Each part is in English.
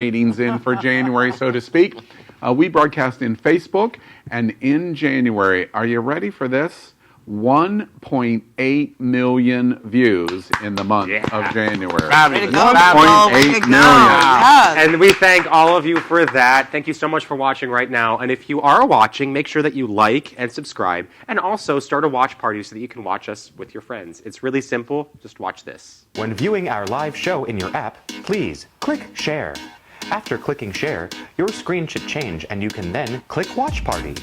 ratings in for January, so to speak. We broadcast in Facebook, and in January, are you ready for this? 1.8 million views in the month of January. 1.8 million. And we thank all of you for that. Thank you so much for watching right now. And if you are watching, make sure that you like and subscribe, and also start a watch party so that you can watch us with your friends. It's really simple. Just watch this. When viewing our live show in your app, please click share. After clicking share, your screen should change and you can then click watch party.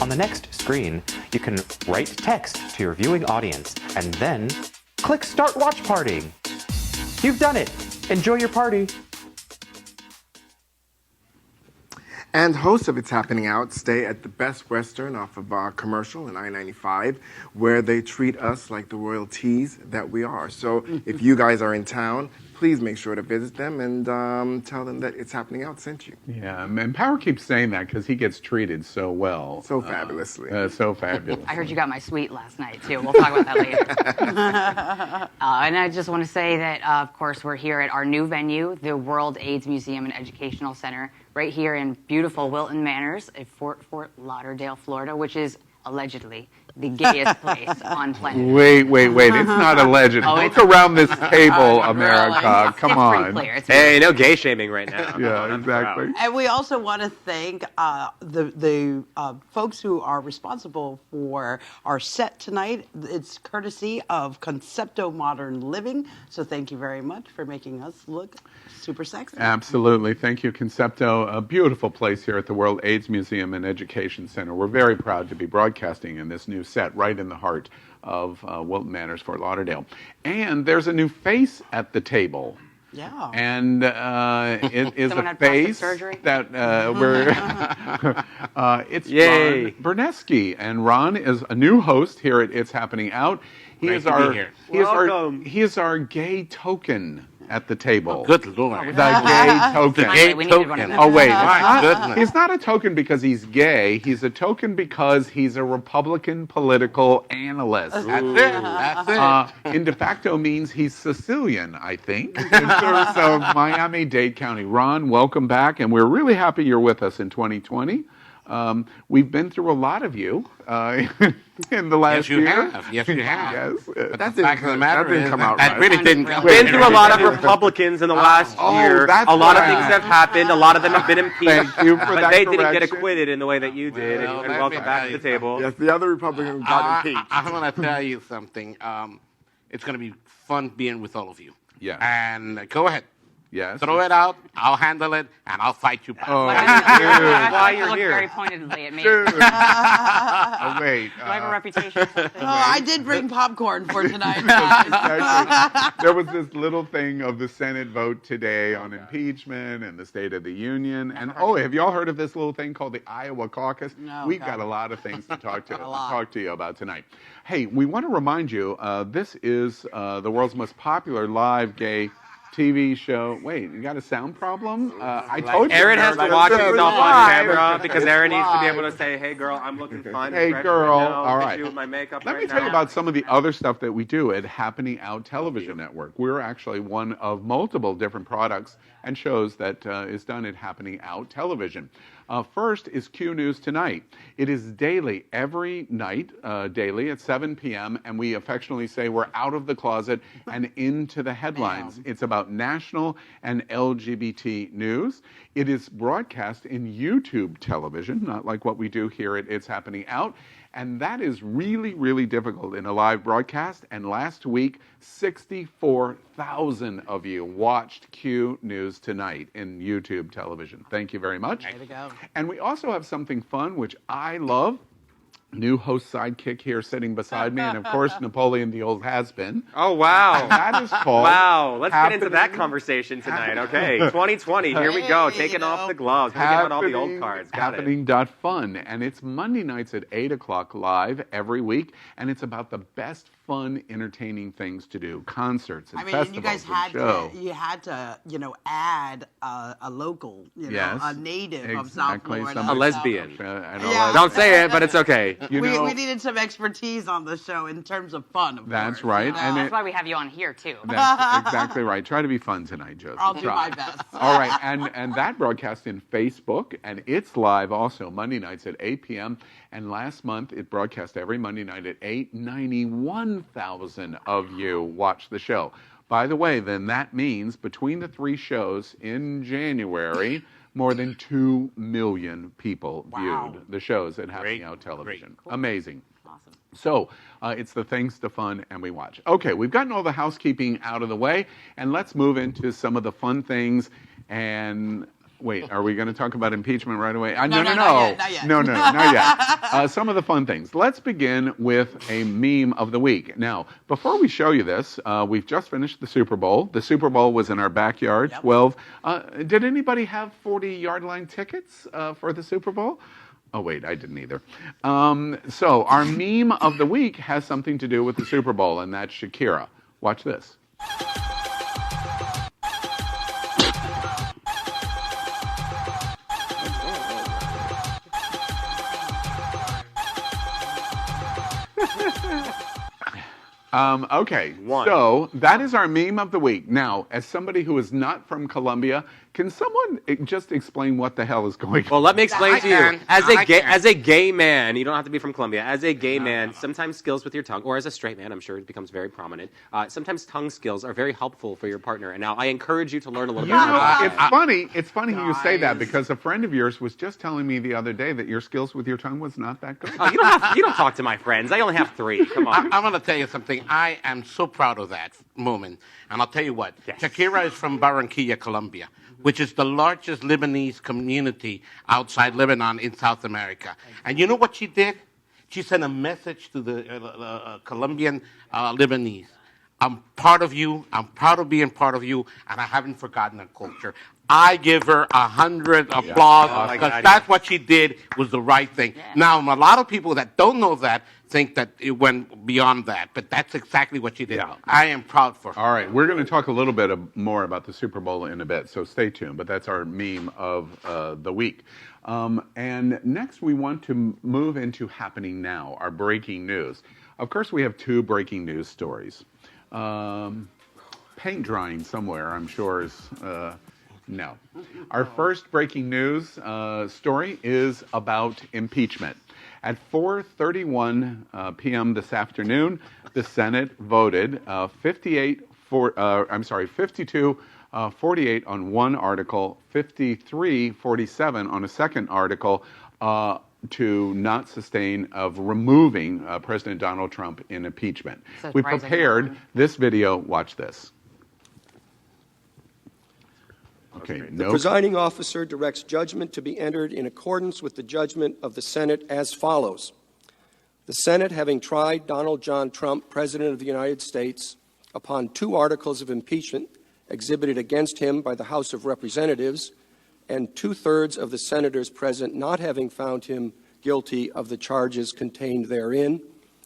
On the next screen, you can write text to your viewing audience and then click start watch party. You've done it. Enjoy your party. And hosts of It's Happening Out stay at the Best Western off of Commercial in I-95, where they treat us like the royalties that we are. So if you guys are in town, please make sure to visit them and tell them that It's Happening Out sent you. Yeah, and Power keeps saying that because he gets treated so well. So fabulously. So fabulous. I heard you got my suite last night, too. We'll talk about that later. And I just want to say that, of course, we're here at our new venue, the World AIDS Museum and Educational Center, right here in beautiful Wilton Manors at Fort Lauderdale, Florida, which is allegedly the gayest place on planet Earth. Wait. It's not alleged. Look around this table, America. Come on. Hey, no gay shaming right now. Yeah, exactly. And we also want to thank the folks who are responsible for our set tonight. It's courtesy of Concepto Modern Living. So thank you very much for making us look super sexy. Absolutely. Thank you, Concepto. A beautiful place here at the World AIDS Museum and Education Center. We're very proud to be broadcasting in this new set right in the heart of Wilton Manors, Fort Lauderdale. And there's a new face at the table. Yeah. And it is a face that it's Ron Bernesky. And Ron is a new host here at It's Happening Out. He is our gay token at the table. Oh, good Lord. The gay token. Gay token. Oh, wait. My goodness. He's not a token because he's gay. He's a token because he's a Republican political analyst. That's it. In de facto means he's Sicilian, I think, in terms of Miami-Dade County. Ron, welcome back, and we're really happy you're with us in 2020. We've been through a lot of you in the last year. Yes, you have. Yes. But that didn't come out That really didn't come out. Been through a lot of Republicans in the last year. A lot of things have happened. A lot of them have been impeached. Thank you for but that they didn't get correction. acquitted in the way that you did. Well, and welcome back to the table. Yes, the other Republicans got impeached. I'm going to tell you something. It's going to be fun being with all of you. Yes. And go ahead. Yes. Throw it out. I'll handle it, and I'll fight you back. Oh, Why you're here. Very pointedly at me. Dude. Wait. Do I have a reputation? I did bring popcorn for tonight. Exactly. There was this little thing of the Senate vote today on impeachment and the State of the Union. And have you all heard of this little thing called the Iowa caucus? No. We've got a lot of things to talk to you about tonight. Hey, we want to remind you, this is the world's most popular live gay TV show. Wait, you got a sound problem? I told you. Aaron has to watch himself on camera because Aaron needs to be able to say, "Hey, girl, I'm looking fine. Hey, girl. Right now. All right. Do my makeup Let right me tell you now." about some of the other stuff that we do at Happening Out Television Network. We're actually one of multiple different products and shows that is done at Happening Out Television. First is Q News Tonight. It is daily, every night, daily at 7 p.m., and we affectionately say we're out of the closet and into the headlines. It's about national and LGBT news. It is broadcast in YouTube television, not like what we do here at It's Happening Out. And that is really, really difficult in a live broadcast. And last week, 64,000 of you watched Q News Tonight in YouTube television. Thank you very much. Way to go. And we also have something fun, which I love. New host sidekick here sitting beside me, and of course, Napoleon the Old Has-Been. Oh, wow. That is called Wow. Let's get into that Happening- conversation tonight. Okay. 2020. Here we go. Taking off the gloves. Taking out all the old cards. Got it. Happening.fun. And it's Monday nights at 8 o'clock live every week. And it's about the best fun, entertaining things to do, concerts and I mean, festivals and you guys had to, add a local, a native of South Florida. A lesbian. Yeah. Don't say it, but it's okay. We needed some expertise on the show in terms of fun, of That's course. right. And that's why we have you on here, too. That's exactly right. Try to be fun tonight, Josie. I'll do my best. All right, and that broadcast in Facebook, and it's live also Monday nights at 8 p.m. And last month, it broadcast every Monday night at 8. 91,000 of you watched the show. By the way, then that means between the 3 shows in January, more than 2 million people viewed the shows at Happening Out Television. Cool. Amazing. Awesome. So it's the things to fun and we watch. Okay, we've gotten all the housekeeping out of the way, and let's move into some of the fun things. And wait, are we going to talk about impeachment right away? No, not yet. No, not yet. Some of the fun things. Let's begin with a meme of the week. Now, before we show you this, we've just finished the Super Bowl. The Super Bowl was in our backyard, 12. Did anybody have 40-yard line tickets for the Super Bowl? Oh, wait, I didn't either. So our meme of the week has something to do with the Super Bowl, and that's Shakira. Watch this. Okay, so that is our meme of the week. Now, as somebody who is not from Colombia, can someone just explain what the hell is going on? Well, let me explain to you. As a gay man, you don't have to be from Colombia. As a gay man, sometimes skills with your tongue, or as a straight man, I'm sure it becomes very prominent. Sometimes tongue skills are very helpful for your partner. And now I encourage you to learn a little bit more about that. It's funny you say that because a friend of yours was just telling me the other day that your skills with your tongue was not that good. Oh, you don't talk to my friends. I only have 3. Come on. I'm going to tell you something. I am so proud of that moment. And I'll tell you what. Yes. Shakira is from Barranquilla, Colombia, which is the largest Lebanese community outside Lebanon in South America. And you know what she did? She sent a message to the Colombian Lebanese. I'm part of you. I'm proud of being part of you, and I haven't forgotten our culture. I give her 100 applause because that's what she did was the right thing. Yeah. Now, a lot of people that don't know that think that it went beyond that, but that's exactly what she did. Yeah. I am proud for her. All right, we're going to talk a little bit more about the Super Bowl in a bit, so stay tuned. But that's our meme of the week. And next, we want to move into Happening Now, our breaking news. Of course, we have 2 breaking news stories. Paint drying somewhere, I'm sure, is no. Our first breaking news story is about impeachment. At 4:31 p.m. this afternoon, the Senate voted 52-48 on one article, 53-47 on a second article to not sustain of removing President Donald Trump in impeachment. We prepared this video. Watch this. Okay. The presiding officer directs judgment to be entered in accordance with the judgment of the Senate as follows. The Senate, having tried Donald John Trump, President of the United States, upon 2 articles of impeachment exhibited against him by the House of Representatives, and 2/3 of the senators present not having found him guilty of the charges contained therein,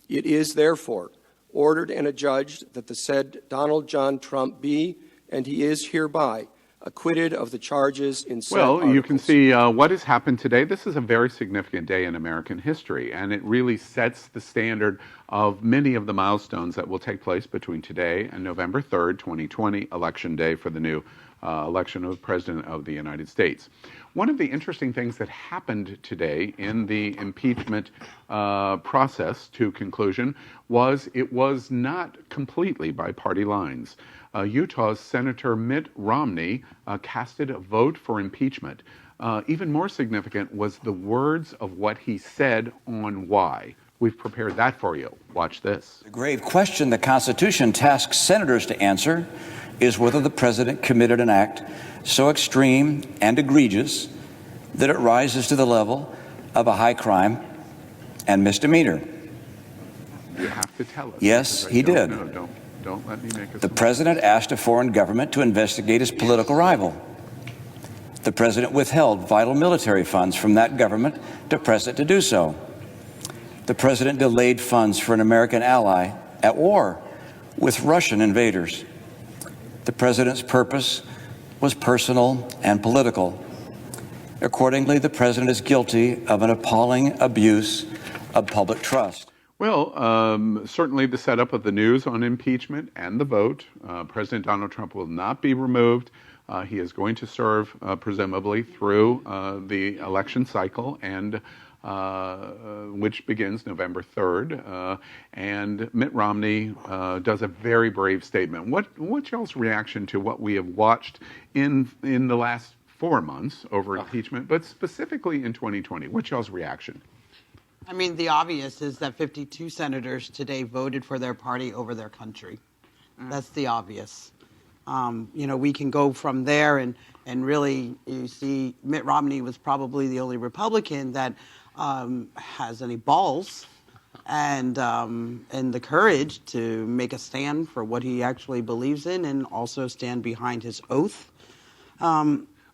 it is therefore ordered and adjudged that the said Donald John Trump be, and he is hereby, acquitted of the charges in said articles. You can see what has happened today. This is a very significant day in American history, and it really sets the standard of many of the milestones that will take place between today and November 3rd, 2020, Election Day for the new election of the President of the United States. One of the interesting things that happened today in the impeachment process to conclusion was it was not completely by party lines. Utah's Senator Mitt Romney casted a vote for impeachment. Even more significant was the words of what he said on why. We've prepared that for you. Watch this. The grave question the Constitution tasks senators to answer is whether the president committed an act so extreme and egregious that it rises to the level of a high crime and misdemeanor. You have to tell us. Yes, he did. No, don't let me make a The president asked a foreign government to investigate his political rival. The president withheld vital military funds from that government to press it to do so. The president delayed funds for an American ally at war with Russian invaders. The president's purpose was personal and political. Accordingly, the president is guilty of an appalling abuse of public trust. Well, certainly the setup of the news on impeachment and the vote. President Donald Trump will not be removed. He is going to serve, presumably, through the election cycle, and which begins November 3rd. And Mitt Romney does a very brave statement. What's y'all's reaction to what we have watched in the last 4 months over impeachment, but specifically in 2020? What's y'all's reaction? I mean, the obvious is that 52 senators today voted for their party over their country. That's the obvious. We can go from there and really, you see, Mitt Romney was probably the only Republican that has any balls and the courage to make a stand for what he actually believes in and also stand behind his oath.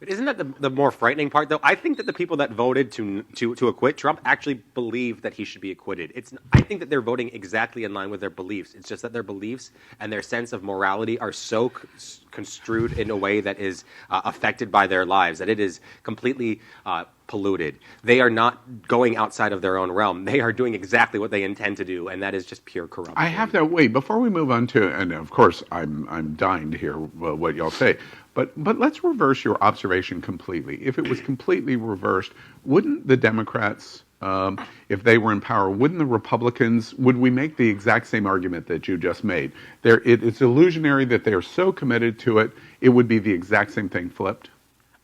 But isn't that the more frightening part, though? I think that the people that voted to acquit Trump actually believe that he should be acquitted. I think that they're voting exactly in line with their beliefs. It's just that their beliefs and their sense of morality are so construed in a way that is affected by their lives, that it is completely polluted. They are not going outside of their own realm. They are doing exactly what they intend to do, and that is just pure corruption. I have to wait before we move on to, and of course I'm dying to hear what y'all say. But let's reverse your observation completely. If it was completely reversed, wouldn't the Democrats, if they were in power, wouldn't the Republicans, would we make the exact same argument that you just made? It's illusionary that they are so committed to it, it would be the exact same thing flipped?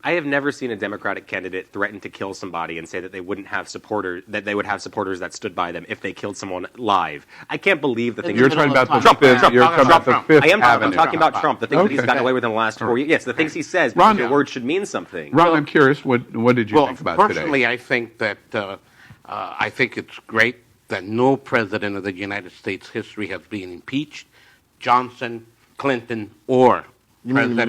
I have never seen a Democratic candidate threaten to kill somebody and say that they wouldn't have supporters, that they would have supporters that stood by them if they killed someone live. I can't believe the things you're talking about the Trump. Fifth. You're talking about the Fifth I'm Avenue. talking about Trump. The things that he's gotten away with in the last 4 years. Yes, the things he says. Because your words should mean something. Ron, I'm curious. What did you think about today? Personally, I think that I think it's great that no president of the United States history has been impeached. Johnson, Clinton, or President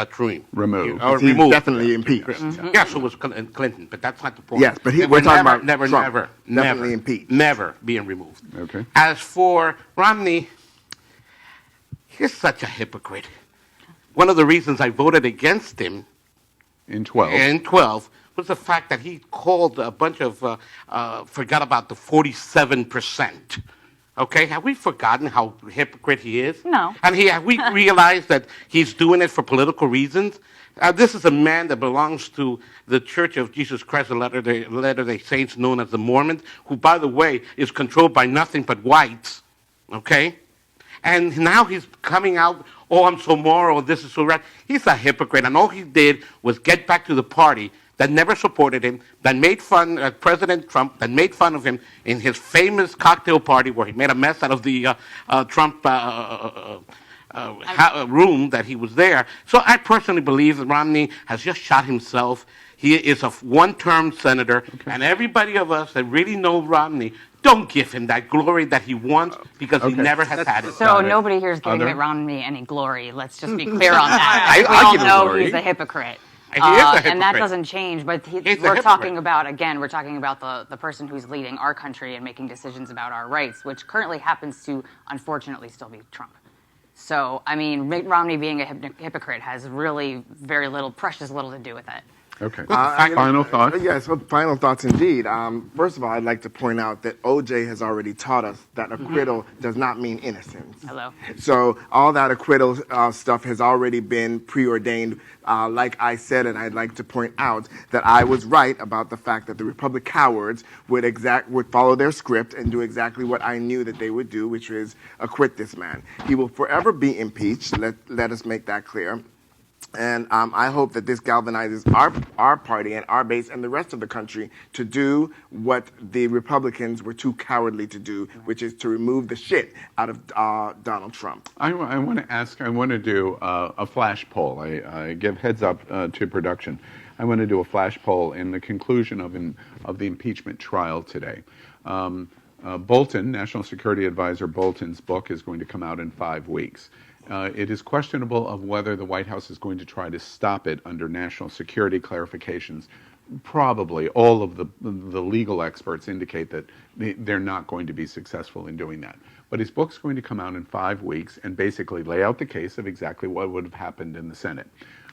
Trump. Removed. Removed. Definitely impeached. Mm-hmm. Yes, it was Clinton, but that's not the point. Yes, but we're talking about never, definitely impeached. Never being removed. Okay. As for Romney, he's such a hypocrite. One of the reasons I voted against him in 12 was the fact that he called a bunch of, forgot about the 47%. Okay, have we forgotten how hypocrite he is? No. And have we realized that he's doing it for political reasons? This is a man that belongs to the Church of Jesus Christ of Latter-day Saints, known as the Mormons, who, by the way, is controlled by nothing but whites. Okay? And now he's coming out, oh, I'm so moral, this is so right. He's a hypocrite, and all he did was get back to the party that never supported him, that made fun of President Trump, that made fun of him in his famous cocktail party where he made a mess out of the Trump room that he was there. So I personally believe that Romney has just shot himself. He is a one-term senator, and everybody of us that really know Romney don't give him that glory that he wants because he never has had it. So nobody here is giving Mitt Romney any glory. Let's just be clear on that. We all know he's a hypocrite. He is a hypocrite. And that doesn't change, but we're talking about the person who's leading our country and making decisions about our rights, which currently happens to, unfortunately, still be Trump. So, I mean, Mitt Romney being a hypocrite has really precious little to do with it. Okay. Final thoughts? Yes, final thoughts indeed. First of all, I'd like to point out that OJ has already taught us that acquittal does not mean innocence. Hello. So all that acquittal stuff has already been preordained. Like I said, and I'd like to point out that I was right about the fact that the Republican cowards would follow their script and do exactly what I knew that they would do, which is acquit this man. He will forever be impeached. Let us make that clear. And I hope that this galvanizes our party and our base and the rest of the country to do what the Republicans were too cowardly to do, which is to remove the shit out of Donald Trump. I want to do a flash poll. I give heads up to production. I want to do a flash poll in the conclusion of the impeachment trial today. Bolton, National Security Advisor Bolton's book is going to come out in 5 weeks. It is questionable of whether the White House is going to try to stop it under national security clarifications Probably all of the legal experts indicate that they're not going to be successful in doing that. But his book's going to come out in 5 weeks and basically lay out the case of exactly what would have happened in the Senate.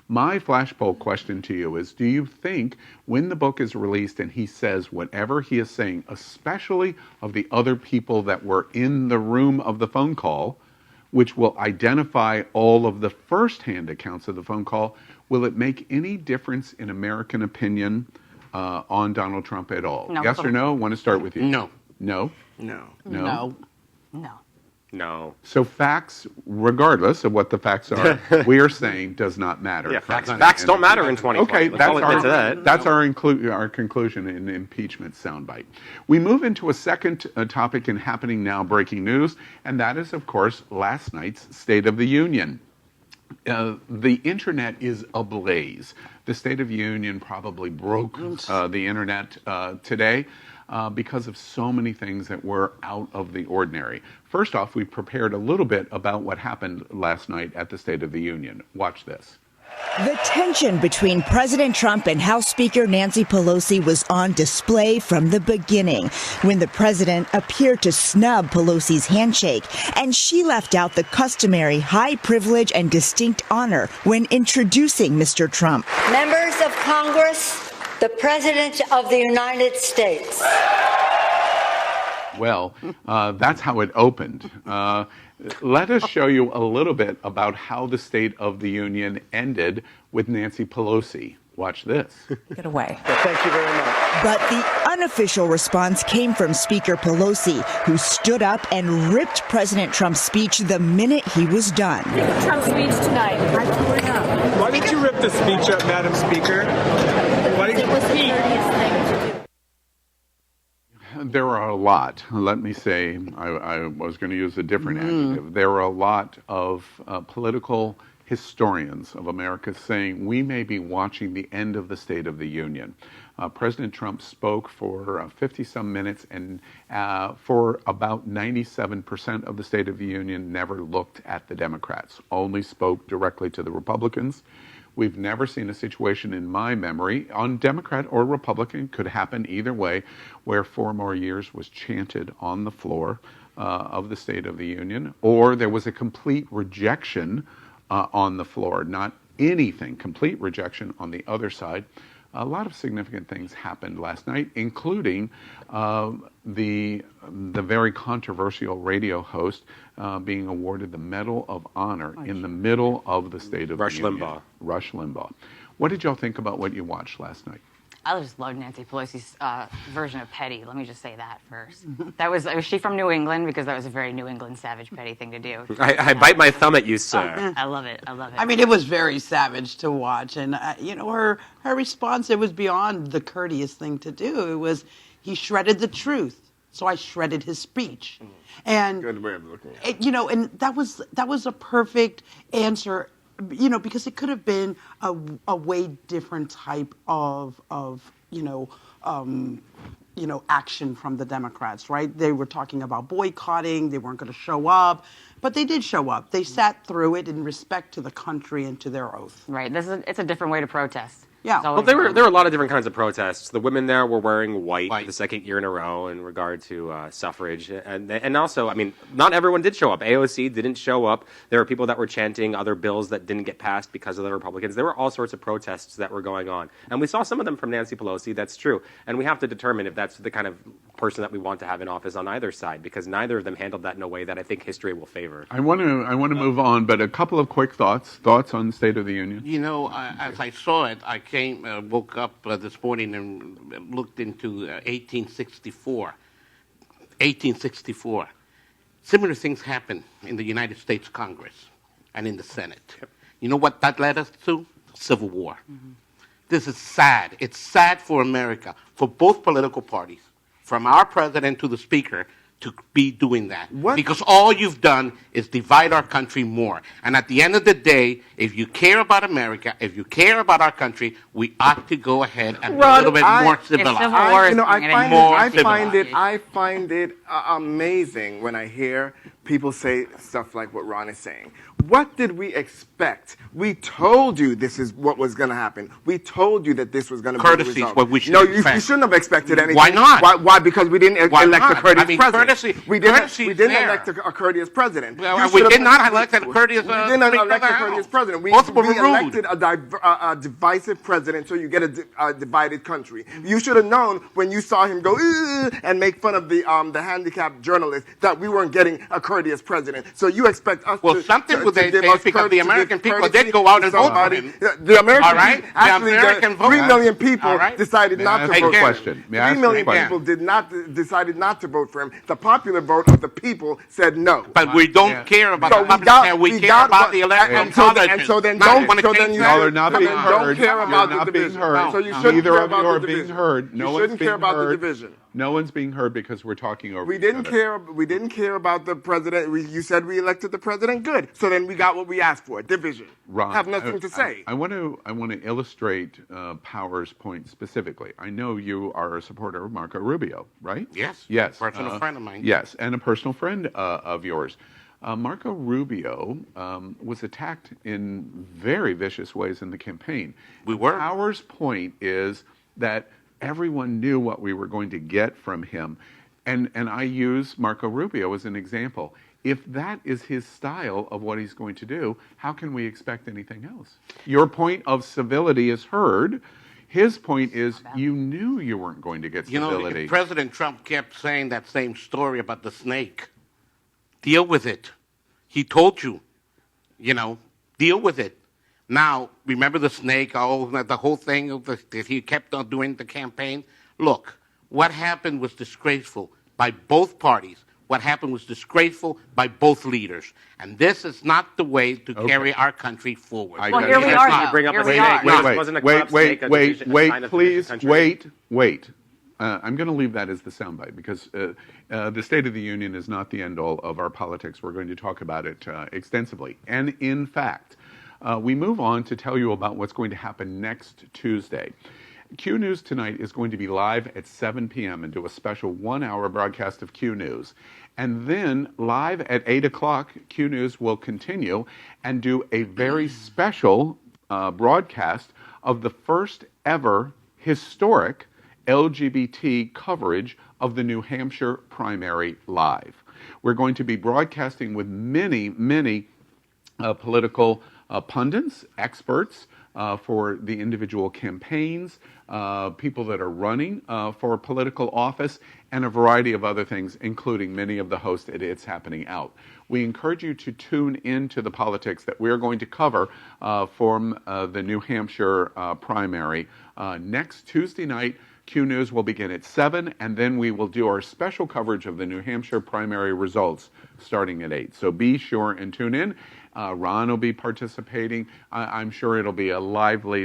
My flash poll question to you is, do you think when the book is released and he says whatever he is saying, especially of the other people that were in the room of the phone call, which will identify all of the first-hand accounts of the phone call, will it make any difference in American opinion on Donald Trump at all? No. Yes or no? I want to start with you. No. No? No. No? No. No. So facts, regardless of what the facts are, we are saying does not matter. Yeah, facts don't matter in 2020. Okay, Let's that's our conclusion in the impeachment soundbite. We move into a second topic in happening now breaking news, and that is, of course, last night's State of the Union. The internet is ablaze. The State of the Union probably broke the internet today because of so many things that were out of the ordinary. First off, we prepared a little bit about what happened last night at the State of the Union. Watch this. The tension between President Trump and House Speaker Nancy Pelosi was on display from the beginning when the president appeared to snub Pelosi's handshake, and she left out the customary high privilege and distinct honor when introducing Mr. Trump. Members of Congress, the President of the United States. Well, that's how it opened. Let us show you a little bit about how the State of the Union ended with Nancy Pelosi. Watch this. Get away. Well, thank you very much. But the unofficial response came from Speaker Pelosi, who stood up and ripped President Trump's speech the minute he was done. Trump's speech tonight. Why did you rip the speech up, Madam Speaker? It was the dirtiest thing to do. There are a lot. Let me say, I was going to use a different adjective. There are a lot of political historians of America saying we may be watching the end of the State of the Union. President Trump spoke for 50-some minutes, and for about 97% of the State of the Union never looked at the Democrats, only spoke directly to the Republicans. We've never seen a situation in my memory, on Democrat or Republican, could happen either way, where 4 more years was chanted on the floor of the State of the Union, or there was a complete rejection on the floor, not anything, complete rejection on the other side. A lot of significant things happened last night, including the very controversial radio host being awarded the Medal of Honor in the middle of the State of the Union. Rush Limbaugh. What did y'all think about what you watched last night? I just loved Nancy Pelosi's version of petty. Let me just say that first. Was she from New England? Because that was a very New England savage petty thing to do. I bite my thumb at you, sir. I love it. I love it. I mean, it was very savage to watch, and her response, it was beyond the courteous thing to do. It was, he shredded the truth, so I shredded his speech, and Good way of looking at it. And that was a perfect answer. Because it could have been a way different type of action from the Democrats, right? They were talking about boycotting. They weren't going to show up, but they did show up. They sat through it in respect to the country and to their oath. Right. It's a different way to protest. Yeah. Well, there were a lot of different kinds of protests. The women there were wearing white for the second year in a row in regard to suffrage, and also, I mean, not everyone did show up. AOC didn't show up. There were people that were chanting other bills that didn't get passed because of the Republicans. There were all sorts of protests that were going on, and we saw some of them from Nancy Pelosi. That's true, and we have to determine if that's the kind of person that we want to have in office on either side, because neither of them handled that in a way that I think history will favor. I want to move on, but a couple of quick thoughts on the State of the Union. As I saw it, I woke up this morning and looked into 1864. 1864. Similar things happened in the United States Congress and in the Senate. You know what that led us to? Civil War. Mm-hmm. This is sad. It's sad for America, for both political parties, from our president to the speaker, to be doing that. What? Because all you've done is divide our country more. And at the end of the day, if you care about America, if you care about our country, we ought to go ahead and be a little bit more civilized. I find it amazing when I hear people say stuff like what Ron is saying. What did we expect? We told you this is what was going to happen. We told you that this was going to be the Courtesy is result. what we should No, expect. you shouldn't have expected anything. Why not? Why? Because we didn't Why elect a not? courteous I mean, president. courtesy- we didn't courtesy is there. elect a courteous president. Well, You we should have- did not elect a courteous We didn't Speaker of elect the a House. courteous president. We Both were rude. elected a divisive president, so you get a divided country. You should have known when you saw him go and make fun of the handicapped journalists that we weren't getting a courteous president. So you expect us Well, to something to would they give say us because the to give American people courtesy did go out to and vote for somebody. him. The American All right? people, The actually, American vote. 3 million people All right? decided May I not ask to you a vote for question? him. May I ask 3 you a million question? people decided not to vote for him. The popular vote of the people said no. But we don't care about So the we public. got- We we care got about what- the electoral and so then- college. and so then Now, don't- you wanna so change then you- that? Y'all are not So being then heard. don't care You're about the not being division. heard. So you shouldn't Neither care of you about are the being division. heard. No You one's shouldn't care being about the heard. division. No one's being heard because we're talking over We each didn't other. care. We didn't care about the president. You said we elected the president. Good. So then we got what we asked for. Division. Ron, Have nothing to say. I want to illustrate Power's point specifically. I know you are a supporter of Marco Rubio, right? Yes. Yes. Personal friend of mine. Yes, and a personal friend of yours. Marco Rubio was attacked in very vicious ways in the campaign. We were. Power's point is that everyone knew what we were going to get from him. And I use Marco Rubio as an example. If that is his style of what he's going to do, how can we expect anything else? Your point of civility is heard. His point is you knew you weren't going to get You know, civility. if President Trump kept saying that same story about the snake. Deal with it. He told you, deal with it. Now, remember the snake, the whole thing that he kept on doing the campaign? Look, what happened was disgraceful by both parties. What happened was disgraceful by both leaders. And this is not the way to carry our country forward. Well, here we are, though. Bring up Here a we snake. are. No, it wasn't a corrupt snake, a division- a sign of division country. Wait. I'm going to leave that as the soundbite because the State of the Union is not the end-all of our politics. We're going to talk about it extensively. And in fact, we move on to tell you about what's going to happen next Tuesday. Q News tonight is going to be live at 7 p.m. and do a special 1-hour broadcast of Q News. And then live at 8 o'clock, Q News will continue and do a very special broadcast of the first ever historic LGBT coverage of the New Hampshire primary live. We're going to be broadcasting with many political pundits, experts for the individual campaigns, people that are running for political office, and a variety of other things, including many of the hosts at It's Happening Out. We encourage you to tune into the politics that we're going to cover from the New Hampshire primary next Tuesday night. Q News will begin at 7, and then we will do our special coverage of the New Hampshire primary results starting at 8. So be sure and tune in. Ron will be participating. I'm sure it'll be a lively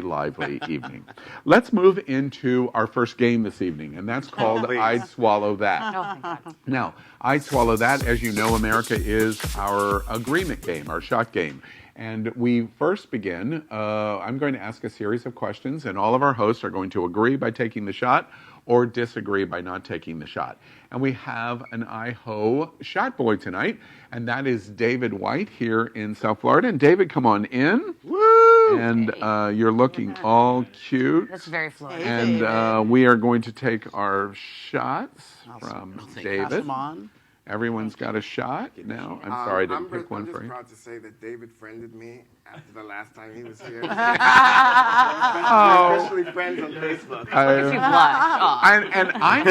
evening. Let's move into our first game this evening, and that's called I'd Swallow That. Oh, thank God. Now, I'd Swallow That, as you know, America is our agreement game, our shot game. And we first begin, I'm going to ask a series of questions, and all of our hosts are going to agree by taking the shot or disagree by not taking the shot. And we have an I-Ho shot boy tonight, and that is David White here in South Florida. And David, come on in. Woo! And you're looking all cute. That's very Florida. And we are going to take our shots from David. Pass them on. Everyone's got a shot now. I'm sorry I didn't pick one I'm for just you. proud to say that David friended me after the last time he was here. Oh. We're officially friends on Facebook. Makes you blush. Oh. And I'm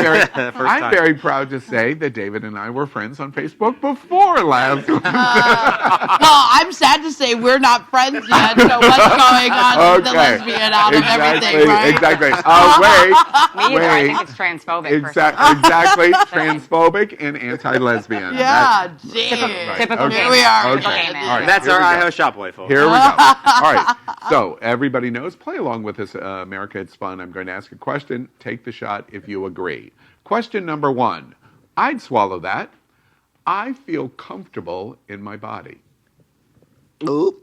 very proud to say that David and I were friends on Facebook before last week. Well, I'm sad to say we're not friends yet. So what's going on with the lesbian out of everything, right? Exactly. Me either. I think it's transphobic. Exactly. Transphobic and anti-lesbian. Yeah, That's- damn. Typical Here gay. we are. Typical Okay. gay man. All right. That's Here our we go. I-Ho shot boy, folks. Here we go. All right. So everybody knows, play along with us. America, it's fun. I'm going to ask a question. Take the shot if you agree. Question number 1. I'd swallow that. I feel comfortable in my body. Ooh.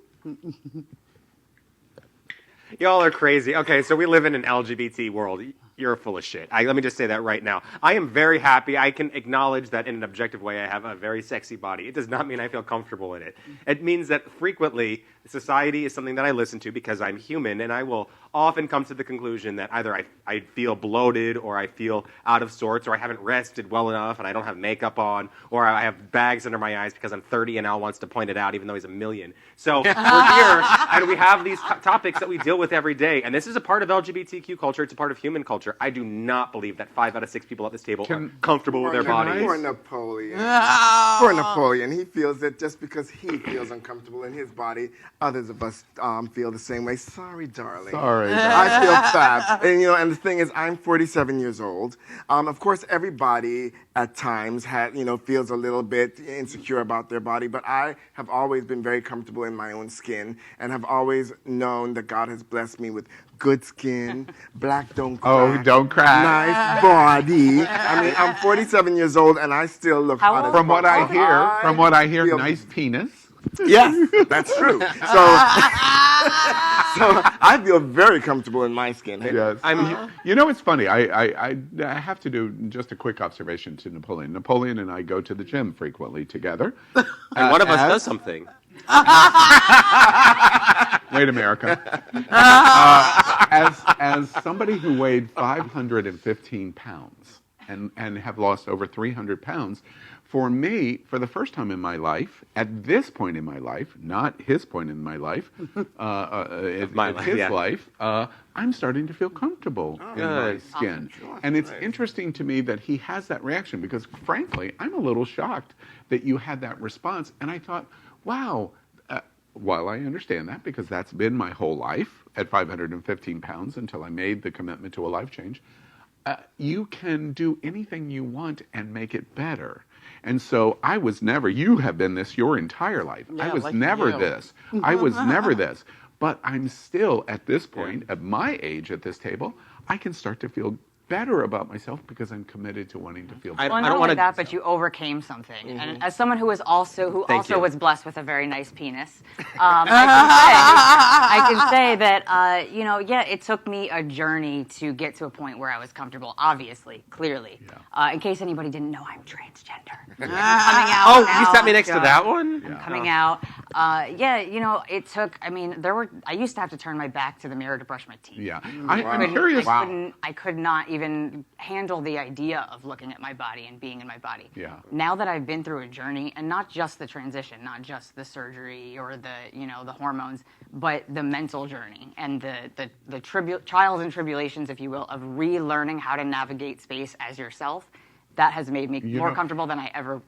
Y'all are crazy. Okay, so we live in an LGBT world. You're full of shit. Let me just say that right now. I am very happy. I can acknowledge that in an objective way I have a very sexy body. It does not mean I feel comfortable in it. It means that frequently society is something that I listen to because I'm human, and I will often come to the conclusion that either I feel bloated or I feel out of sorts or I haven't rested well enough and I don't have makeup on or I have bags under my eyes because I'm 30 and Al wants to point it out even though he's a million. So we're here and we have these topics that we deal with every day, and this is a part of LGBTQ culture. It's a part of human culture. I do not believe that 5 out of 6 people at this table are comfortable with their bodies. Poor Napoleon. Poor Napoleon. He feels that just because he feels uncomfortable in his body, others of us feel the same way. Sorry, darling. Sorry. I feel fat. And, and the thing is, I'm 47 years old. Of course, everybody at times feels a little bit insecure about their body, but I have always been very comfortable in my own skin and have always known that God has blessed me with good skin, black don't crack. Oh, don't crack. Nice body. I mean, I'm 47 years old and I still look hot as From what I hear, nice penis. Yes, that's true. So I feel very comfortable in my skin. Yes. It's funny. I have to do just a quick observation to Napoleon. Napoleon and I go to the gym frequently together. And one of us does something. Wait, America. As somebody who weighed 515 pounds and have lost over 300 pounds, for me, for the first time in my life, at this point in my life, not his point in my life, life, I'm starting to feel comfortable in my skin. And it's interesting to me that he has that reaction because, frankly, I'm a little shocked that you had that response. And I thought, wow, while I understand that because that's been my whole life at 515 pounds until I made the commitment to a life change, you can do anything you want and make it better. And so I was never, you have been this your entire life. Yeah, I was like never you. this. I was never this. But I'm still, at this point, at my age at this table, I can start to feel better about myself because I'm committed to wanting to feel better. Well, not only that, but you overcame something. Mm-hmm. And as someone who was also was blessed with a very nice penis, I can say that it took me a journey to get to a point where I was comfortable. Obviously, clearly. Yeah. In case anybody didn't know, I'm transgender. I'm coming out. Oh, now. you sat me next to that one. I'm coming out. It took. I mean, I used to have to turn my back to the mirror to brush my teeth. Yeah, I'm curious. I could not even handle the idea of looking at my body and being in my body. Yeah. Now that I've been through a journey, and not just the transition, not just the surgery or the hormones, but the mental journey and the trials and tribulations, if you will, of relearning how to navigate space as yourself. That has made me more comfortable than I ever.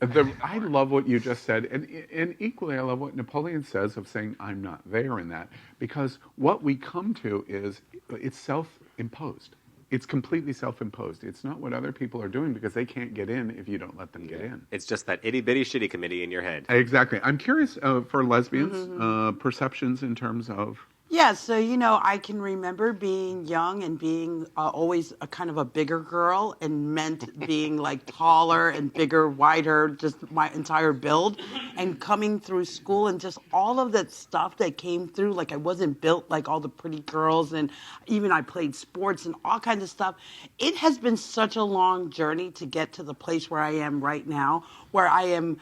I love what you just said, and equally I love what Napoleon says of saying I'm not there in that, because what we come to is it's self-imposed. It's completely self-imposed. It's not what other people are doing because they can't get in if you don't let them get in. It's just that itty-bitty shitty committee in your head. Exactly. I'm curious for lesbians, perceptions in terms of... Yeah, so, I can remember being young and being always a kind of a bigger girl and meant being like taller and bigger, wider, just my entire build. And coming through school and just all of that stuff that came through, like I wasn't built like all the pretty girls, and even I played sports and all kinds of stuff. It has been such a long journey to get to the place where I am right now, where I am...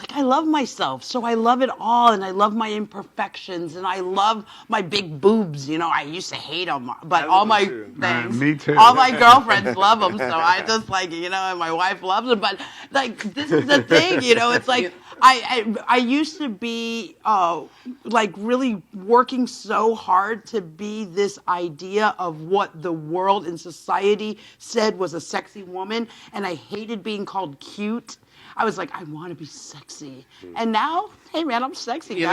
I love myself, so I love it all, and I love my imperfections, and I love my big boobs. I used to hate them, but all my things, me too. All my girlfriends love them, so I just and my wife loves them. But this is the thing, it's like I used to be really working so hard to be this idea of what the world and society said was a sexy woman, and I hated being called cute. I was like, I want to be sexy. And now, hey man, I'm sexy. Go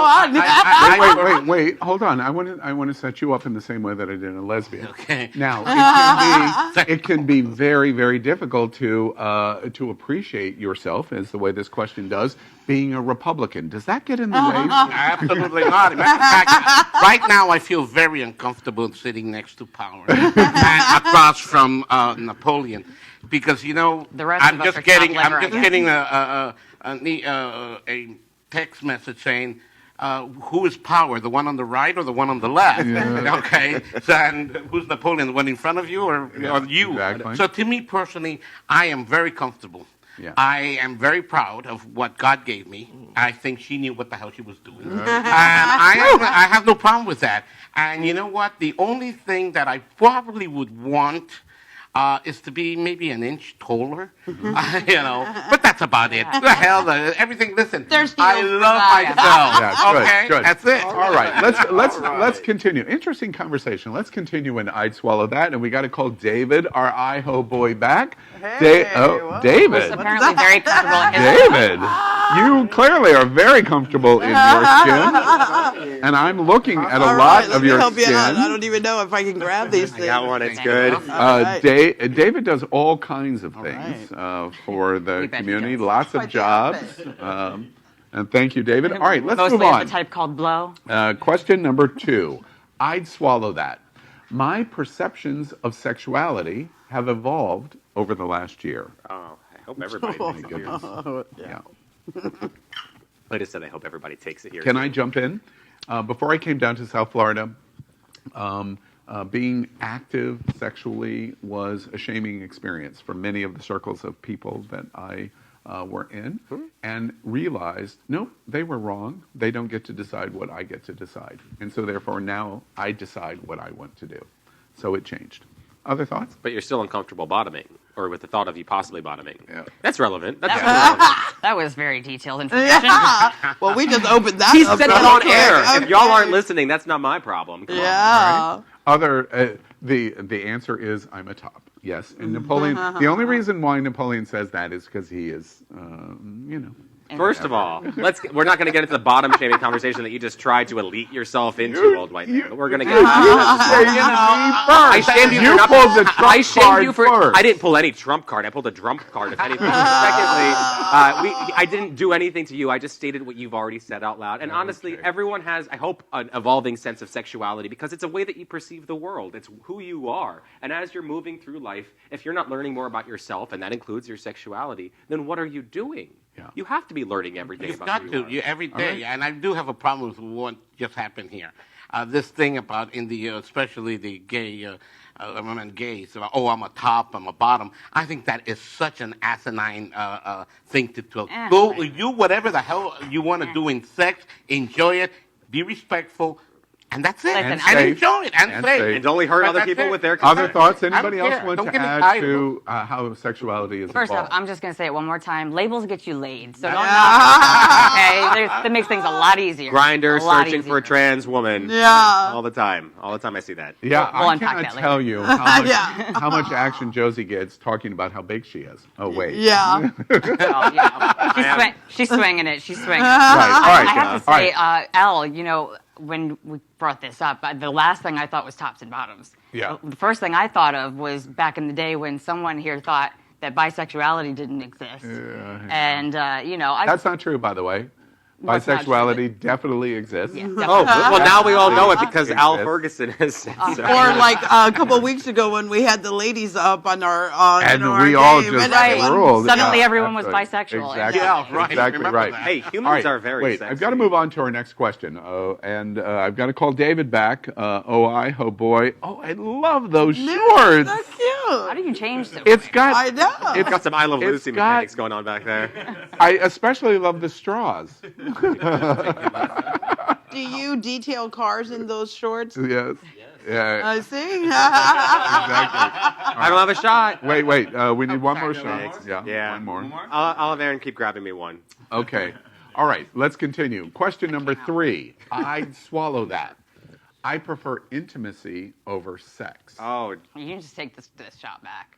on. Wait. Hold on. I want to set you up in the same way that I did a lesbian. Okay. Now, it can be very, very difficult to appreciate yourself, as the way this question does, being a Republican. Does that get in the way? Absolutely not. Matter of fact, right now I feel very uncomfortable sitting next to power and across from Napoleon. Because I'm just getting a text message saying who is power, the one on the right or the one on the left? Okay, so, and who's Napoleon, the one in front of you or you? Exactly. So to me personally, I am very comfortable. Yeah. I am very proud of what God gave me. I think she knew what the hell she was doing. And I have no problem with that. And you know what? The only thing that I probably would want is to be maybe an inch taller, but that's about it. The hell, everything. Listen, I love myself. Yeah, good. That's it. All right, let's continue. Interesting conversation. Let's continue in I'd Swallow That, and we got to call David, our iHo boy, back. Hey, David. Apparently very comfortable in his David, you clearly are very comfortable in your skin, and I'm looking at a lot of your help skin. You out. I don't even know if I can grab these things. I got one. It's good. David does all kinds of things for the community, lots of jobs. And thank you, David. All right, let's move Mostly on. of the type called blow. Question number 2. I'd swallow that. My perceptions of sexuality have evolved over the last year. Oh, I hope everybody takes it here. Yeah. I just said I hope everybody takes it here. Can I jump in? Before I came down to South Florida, being active sexually was a shaming experience for many of the circles of people that I were in, and realized, nope, they were wrong. They don't get to decide what I get to decide. And so therefore now I decide what I want to do. So it changed. Other thoughts? But you're still uncomfortable bottoming, or with the thought of you possibly bottoming. Yeah. That's relevant. That was very detailed information. Well, we just opened that He up. said that on air. If y'all aren't listening, that's not my problem. Come on. Yeah. Other the answer is I'm a top. Yes, and Napoleon. The only reason why Napoleon says that is because he is, First of all, we're not going to get into the bottom shaming conversation that you just tried to elite yourself into, old white man. But we're going to get into that. I shamed you for pulled the trump card first. I didn't pull any trump card. I pulled a trump card, if anything. Secondly, I didn't do anything to you. I just stated what you've already said out loud. And honestly, everyone has, I hope, an evolving sense of sexuality because it's a way that you perceive the world. It's who you are. And as you're moving through life, if you're not learning more about yourself, and that includes your sexuality, then what are you doing? Yeah. You have to be learning every day about who you are. Every day. And I do have a problem with what just happened here. This thing about especially the gay gays, about, I'm a top, I'm a bottom. I think that is such an asinine thing to do. Go, you whatever the hell you want to do in sex, enjoy it, be respectful. And that's it. And enjoy it. And safe. And only hurt other people with their consent. Other thoughts? Anybody else want to add to how sexuality is First evolved? off, I'm just going to say it one more time. Labels get you laid, so don't knock it, okay? That makes things a lot easier. Grindr searching for a trans woman. Yeah. All the time. All the time I see that. Yeah, We'll I unpack cannot that later. tell you how much action Josie gets talking about how big she is. Oh, wait. Yeah. She's swinging it. She's swinging it. Right. All right. I have to say, Al, when we brought this up, the last thing I thought was tops and bottoms. Yeah. The first thing I thought of was back in the day when someone here thought that bisexuality didn't exist. And, That's not true, by the way. What's not true? Bisexuality definitely exists. Yeah, Oh, well, now we all know it because Al Exists. Ferguson has said so. Or like a couple of weeks ago when we had the ladies up on our And our we all game, just and everyone- ruled. Suddenly Yeah, everyone was absolutely. bisexual. Exactly. Yeah, right. Exactly Remember right. that. Hey, humans All right, are very wait, sexy. I've got to move on to our next question. I've got to call David back. Oh boy. Oh, I love those shorts. That's cute. How do you change so It's got. I know. It's got some I Love It's Lucy got- mechanics going on back there. I especially love the straws. Do you detail cars in those shorts? Yes. Yeah. I see. Exactly. I don't have a shot. Wait. We need one more shot. Yeah. Yeah. One more. I'll have Aaron keep grabbing me one. Okay. All right. Let's continue. Question number 3. I'd swallow that. I prefer intimacy over sex. Oh, You can just take this shot back.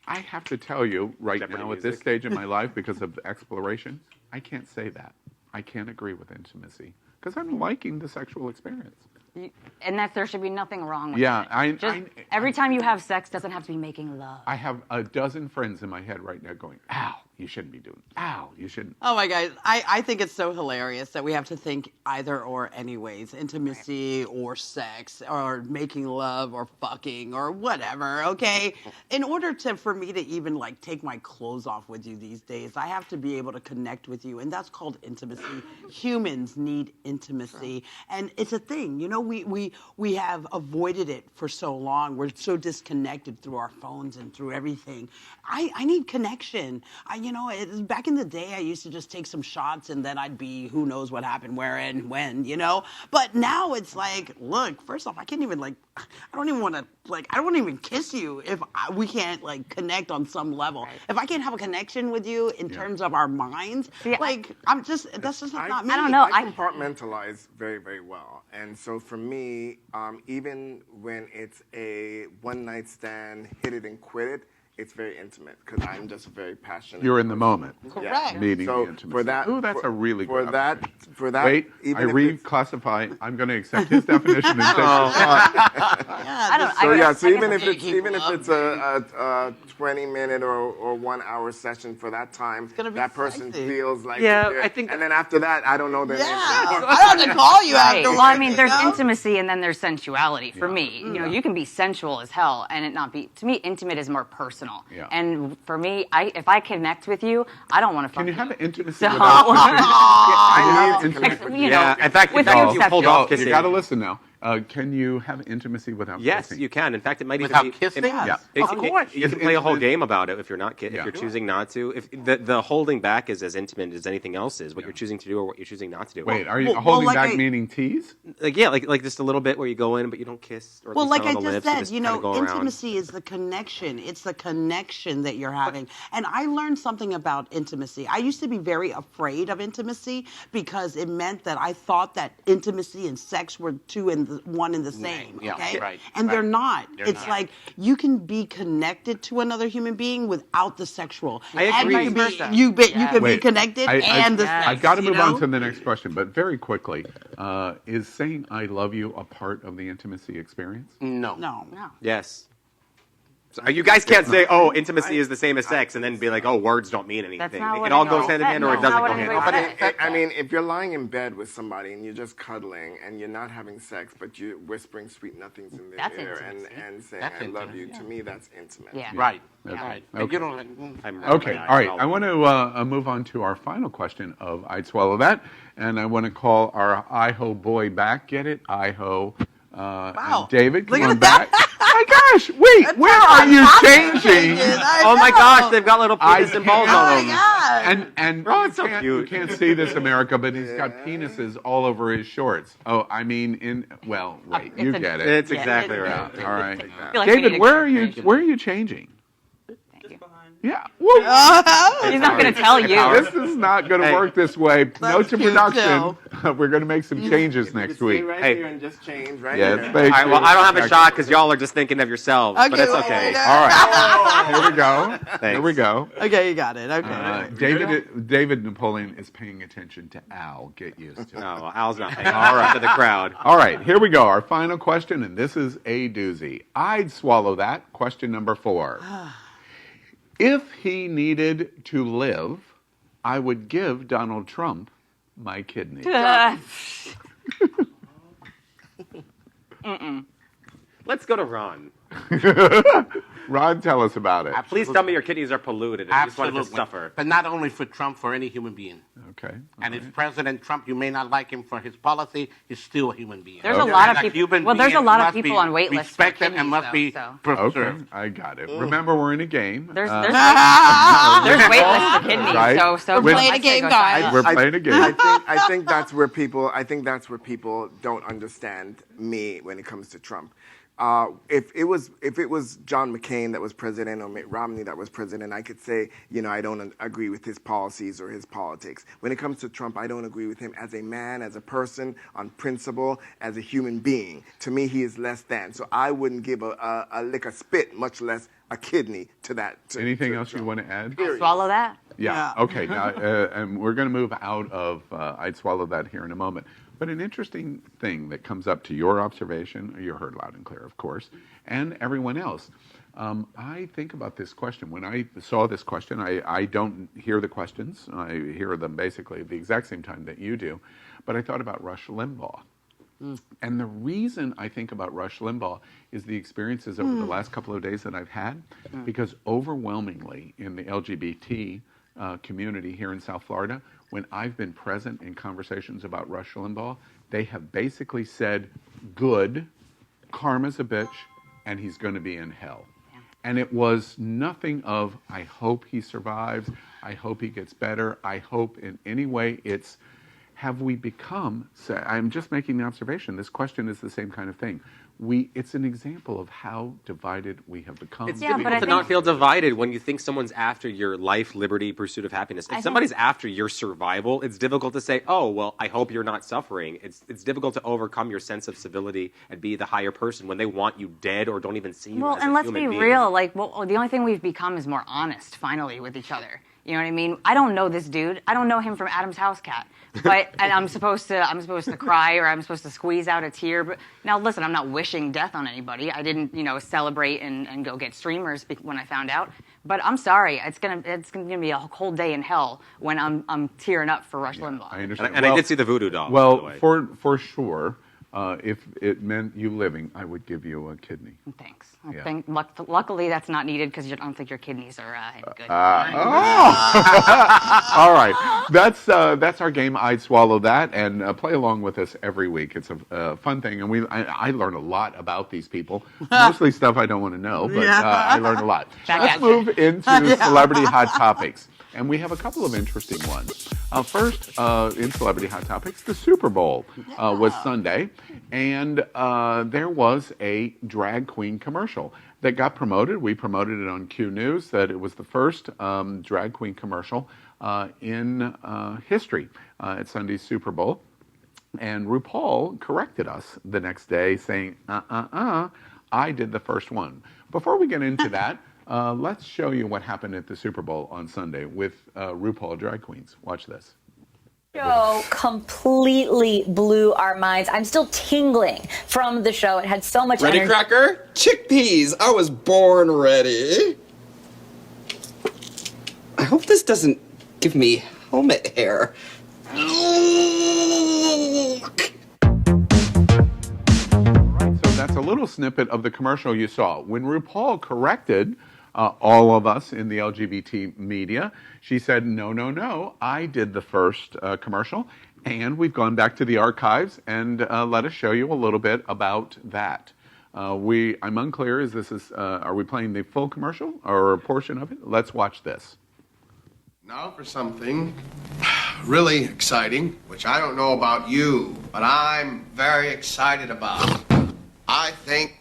I have to tell you right Jeopardy now at this music. stage in my life, because of exploration, I can't say that. I can't agree with intimacy because I'm liking the sexual experience. And there should be nothing wrong with Yeah, it. Every time you have sex doesn't have to be making love. I have a dozen friends in my head right now going, "Ow, you shouldn't be doing. Ow, you shouldn't. Oh my God, I think it's so hilarious that we have to think either or anyways, intimacy or sex or making love or fucking or whatever, okay? In order for me to even like take my clothes off with you these days, I have to be able to connect with you, and that's called intimacy. Humans need intimacy, and it's a thing, you know, we have avoided it for so long. We're so disconnected through our phones and through everything. I need connection. Back in the day, I used to just take some shots and then I'd be who knows what happened, where and when, you know? But now it's like, look, first off, I can't even I don't even want to even kiss you if we can't like connect on some level. Right. If I can't have a connection with you in terms of our minds, that's just not me. I don't know. I compartmentalize very, very well. And so for me, even when it's a one night stand, hit it and quit it, it's very intimate because I'm just very passionate. You're in the moment. Correct. Yeah. Needing So the intimacy. for that, Ooh, that's a really good for that. Wait, even I if reclassify. I'm going to accept his definition and take So even if it's a 20-minute or 1 hour session for that time, that person feels like I think. And then after that, I don't know their name anymore. I don't have to call you Right. afterwards. Well, I mean, there's intimacy and then there's sensuality. For me, you know, you can be sensual as hell and it not be. To me, intimate is more personal. Yeah. And for me, if I connect with you, I don't want to fuck you. Can you have intimacy So- without I need to connect with you know, in fact, with you pulled off You kissing. got to listen now. Can you have intimacy without Yes, kissing? you can. In fact, it might Without even be kissing? Yeah. Of course. You can play a whole game about it if you're not if Yeah. you're choosing not to. If the holding back is as intimate as anything else is, what you're choosing to do or what you're choosing not to do. Wait, are you holding back meaning tease? Like just a little bit where you go in but you don't kiss. Or Well, like I on the just lips, said, you kinda go around. intimacy is the connection. It's the connection that you're having. And I learned something about intimacy. I used to be very afraid of intimacy because it meant that I thought that intimacy and sex were one and the same. Yeah, Okay? right, And they're not. It's not. like you can be connected to another human being without the sexual. I And agree. you can be Wait, connected and the sex. I've got to move you know? on to the next question, but very quickly, is saying "I love you" a part of the intimacy experience? No. No. Yes. So you guys can't say, "Oh, intimacy is the same as sex," and then be like, "Oh, words don't mean anything." That's not It what all I goes know. hand in hand, or it That's doesn't not go what hand in anybody hand. said. I mean, if you're lying in bed with somebody and you're just cuddling and you're not having sex, but you're whispering sweet nothings in their That's ear intimacy. and saying That's "I love you," intimate, to me, that's intimate. Yeah. Right. Yeah. Right. Okay. And you don't. I'm Okay, right. all right. I want to move on to our final question of I'd Swallow That, and I want to call our IHO boy back. Get it? IHO. Wow. David, come Look on at that. back. My gosh, wait, where are you changing? Oh my gosh, they've got little penis and balls on them. And Oh, it's so you cute. can't see this, America, but he's got penises all over his shorts. Oh, I mean, wait, you get it. It's exactly right. All right, I feel like we need David, a where are you? conversation. Where are you changing? Thank you. Yeah, whoa. He's not going to tell you. This is not going to work this way. Note to cute, production. We're going to make some changes next week. Right Hey. here and just change right Yes, here. thank All right, you. well, I don't have a shot because y'all are just thinking of yourselves, but Okay, it's well, okay. All right, here we go. Thanks. Here we go. Okay, you got it. Okay. David Napoleon is paying attention to Al. Get used to it. No, well, Al's not paying to the crowd. All right, here we go. Our final question, and this is a doozy. I'd swallow that. Question number 4. If he needed to live, I would give Donald Trump my kidney. Let's go to Ron. Ron, tell us about it. Please tell me your kidneys are polluted and you just wanted to suffer. But not only for Trump, for any human being. Okay. And if President Trump, you may not like him for his policy, he's still a human being. There's a lot of And people. human Well, there's a being lot of must people be on wait lists for respected and must kidneys, be though, Okay, preserved. I got it. Remember, we're in a game. There's wait lists for kidneys. Right. So We're playing a game, guys. We're playing a game. I think that's where people don't understand me when it comes to Trump. If it was John McCain that was president or Mitt Romney that was president, I could say, I don't agree with his policies or his politics. When it comes to Trump, I don't agree with him as a man, as a person, on principle, as a human being. To me, he is less than. So I wouldn't give a lick of spit, much less a kidney to that. Anything else you want to add? swallow that. Yeah. Okay. Now, and we're going to move out of I'd Swallow That here in a moment. But an interesting thing that comes up to your observation, you heard loud and clear, of course, and everyone else. I think about this question. When I saw this question, I don't hear the questions. I hear them basically at the exact same time that you do. But I thought about Rush Limbaugh. And the reason I think about Rush Limbaugh is the experiences over the last couple of days that I've had, because overwhelmingly in the LGBT community here in South Florida, when I've been present in conversations about Rush Limbaugh, they have basically said, good, karma's a bitch, and he's going to be in hell. And it was nothing of, I hope he survives, I hope he gets better, I hope in any way it's, have we become, I'm just making the observation, this question is the same kind of thing. It's an example of how divided we have become. It's difficult to not feel divided when you think someone's after your life, liberty, pursuit of happiness. If somebody's after your survival, it's difficult to say, oh, well, I hope you're not suffering. It's difficult to overcome your sense of civility and be the higher person when they want you dead or don't even see you as a and let's human be being. real, like, the only thing we've become is more honest, finally, with each other. You know what I mean? I don't know this dude. I don't know him from Adam's House Cat. But and I'm supposed to cry or I'm supposed to squeeze out a tear. But now listen, I'm not wishing death on anybody. I didn't, celebrate and go get streamers when I found out. But I'm sorry, it's gonna be a whole day in hell when I'm tearing up for Rush Limbaugh. I understand. And I did see the voodoo doll. Well, for sure, if it meant you living, I would give you a kidney. Thanks. Luckily, that's not needed because I don't think your kidneys are good. All right, that's our game. I'd swallow that and play along with us every week. It's a fun thing, and I learn a lot about these people. Mostly stuff I don't want to know, but I learn a lot. Let's move into celebrity hot topics. And we have a couple of interesting ones. First, in Celebrity Hot Topics, the Super Bowl was Sunday, and there was a drag queen commercial that got promoted. We promoted it on Q News, that it was the first drag queen commercial in history at Sunday's Super Bowl. And RuPaul corrected us the next day, saying, I did the first one. Before we get into that, let's show you what happened at the Super Bowl on Sunday with RuPaul drag queens. Watch this. Show completely blew our minds. I'm still tingling from the show. It had so much Ready, energy. Cracker? Chickpeas. I was born ready. I hope this doesn't give me helmet hair. So that's a little snippet of the commercial you saw. When RuPaul corrected all of us in the LGBT media, she said, no, I did the first commercial, and we've gone back to the archives and let us show you a little bit about that. I'm unclear, are we playing the full commercial or a portion of it? Let's watch this. Now for something really exciting, which I don't know about you, but I'm very excited about. I think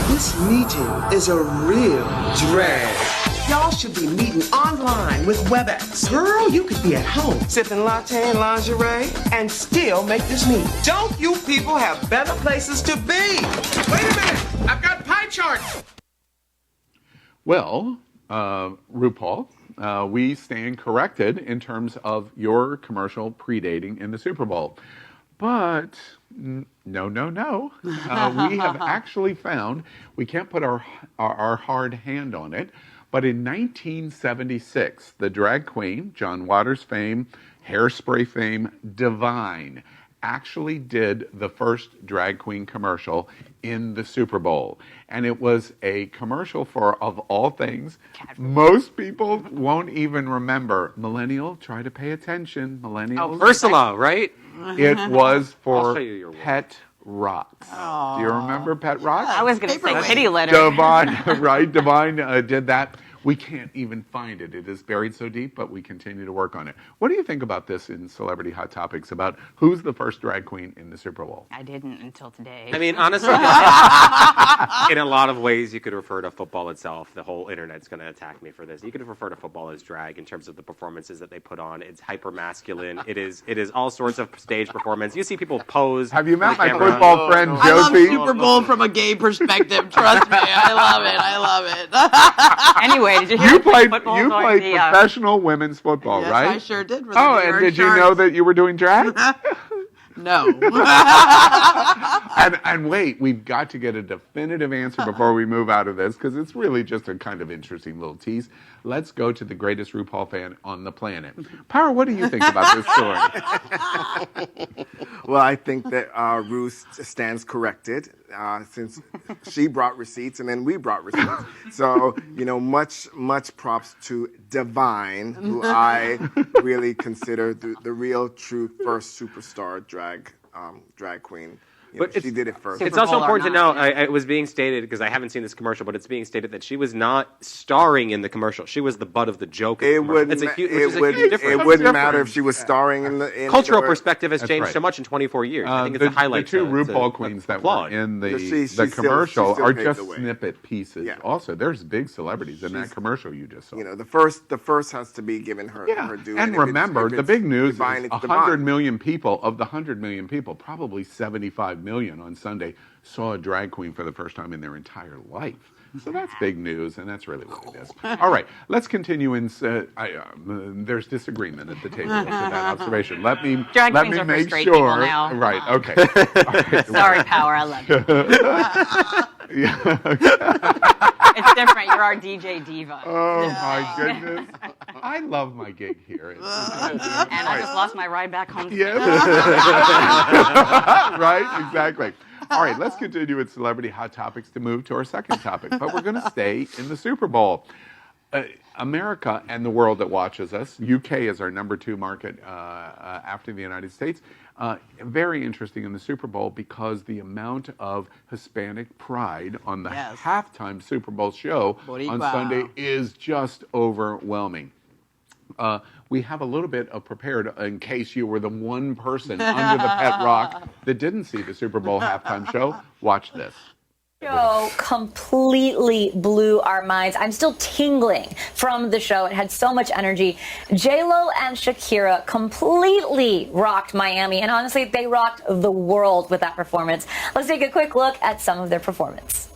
this meeting is a real drag. Y'all should be meeting online with WebEx. Girl, you could be at home sipping latte and lingerie and still make this meeting. Don't you people have better places to be? Wait a minute, I've got pie charts. Well, RuPaul, we stand corrected in terms of your commercial predating in the Super Bowl. But no. We have actually found, we can't put our hard hand on it, but in 1976, the drag queen, John Waters fame, Hairspray fame, Divine, actually did the first drag queen commercial in the Super Bowl. And it was a commercial for, of all things, most people won't even remember. Millennial, try to pay attention. Millennials. Oh, Ursula, right? It was for your Pet Rocks. Do you remember Pet Rocks? I was going to say kitty litter. Divine, right? Divine did that. We can't even find it. It is buried so deep, but we continue to work on it. What do you think about this in Celebrity Hot Topics, about who's the first drag queen in the Super Bowl? I didn't until today. I mean, honestly, in a lot of ways, you could refer to football itself. The whole internet's going to attack me for this. You could refer to football as drag in terms of the performances that they put on. It's hyper masculine. It is all sorts of stage performance. You see people pose. Have you met my football friend Josie? I love Super Bowl from a gay perspective. Trust me, I love it. Anyway, did you hear You played football professional women's football, yes, right? I sure did. And did you know that you were doing drag? No. And wait, we've got to get a definitive answer before we move out of this, because it's really just a kind of interesting little tease. Let's go to the greatest RuPaul fan on the planet. Power, what do you think about this story? Well, I think that Ruth stands corrected since she brought receipts and then we brought receipts. So, much props to Divine, who I really consider the real, true first superstar drag queen. But she did it first. It's also important to know, it was being stated, because I haven't seen this commercial, but it's being stated that she was not starring in the commercial. She was the butt of the joke. It wouldn't matter if she was starring in the... Cultural perspective has changed so much in 24 years. I think it's a highlight. The two RuPaul queens that were in the commercial are just snippet pieces. Yeah. Also, there's big celebrities in that commercial you just saw. The first has to be given her due. And remember, the big news is 100 million people, of the 100 million people, probably 75 million on Sunday saw a drag queen for the first time in their entire life. So that's big news, and that's really what it is. All right, let's continue. There's disagreement at the table with that observation. Let me make sure. Now. Right. Okay. Right. Sorry, Power. I love you. It's different. You're our DJ diva. Oh my goodness! I love my gig here. And I just lost my ride back home. Yes. Right. Exactly. All right, let's continue with celebrity hot topics to move to our second topic. But we're going to stay in the Super Bowl. America and the world that watches us, UK is our number 2 market after the United States. Very interesting in the Super Bowl because the amount of Hispanic pride on the halftime Super Bowl show on Sunday is just overwhelming. We have a little bit of prepared in case you were the one person under the pet rock that didn't see the Super Bowl halftime show. Watch this. Show completely blew our minds. I'm still tingling from the show. It had so much energy. J-Lo and Shakira completely rocked Miami, and honestly, they rocked the world with that performance. Let's take a quick look at some of their performance.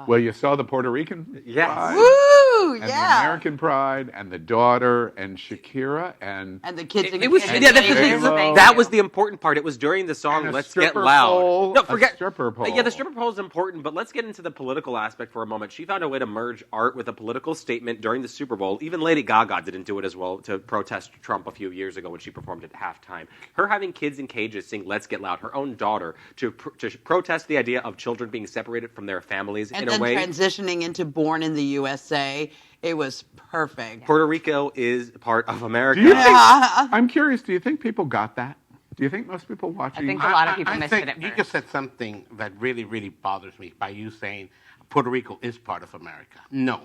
Well, you saw the Puerto Rican pride, Woo! and the American pride, and the daughter, and Shakira, and the kids. That was the important part. It was during the song "Let's Get Loud." No, forget stripper pole. Yeah, the stripper pole is important, but let's get into the political aspect for a moment. She found a way to merge art with a political statement during the Super Bowl. Even Lady Gaga didn't do it as well to protest Trump a few years ago when she performed at halftime. Her having kids in cages sing "Let's Get Loud," her own daughter to protest the idea of children being separated from their families in a way. Transitioning into Born in the USA, it was perfect. Puerto Rico is part of America. Do you think, I'm curious, do you think people got that? Do you think most people watching? I think a lot of people missed it at You first. just said something that really, really bothers me by you saying Puerto Rico is part of America. No,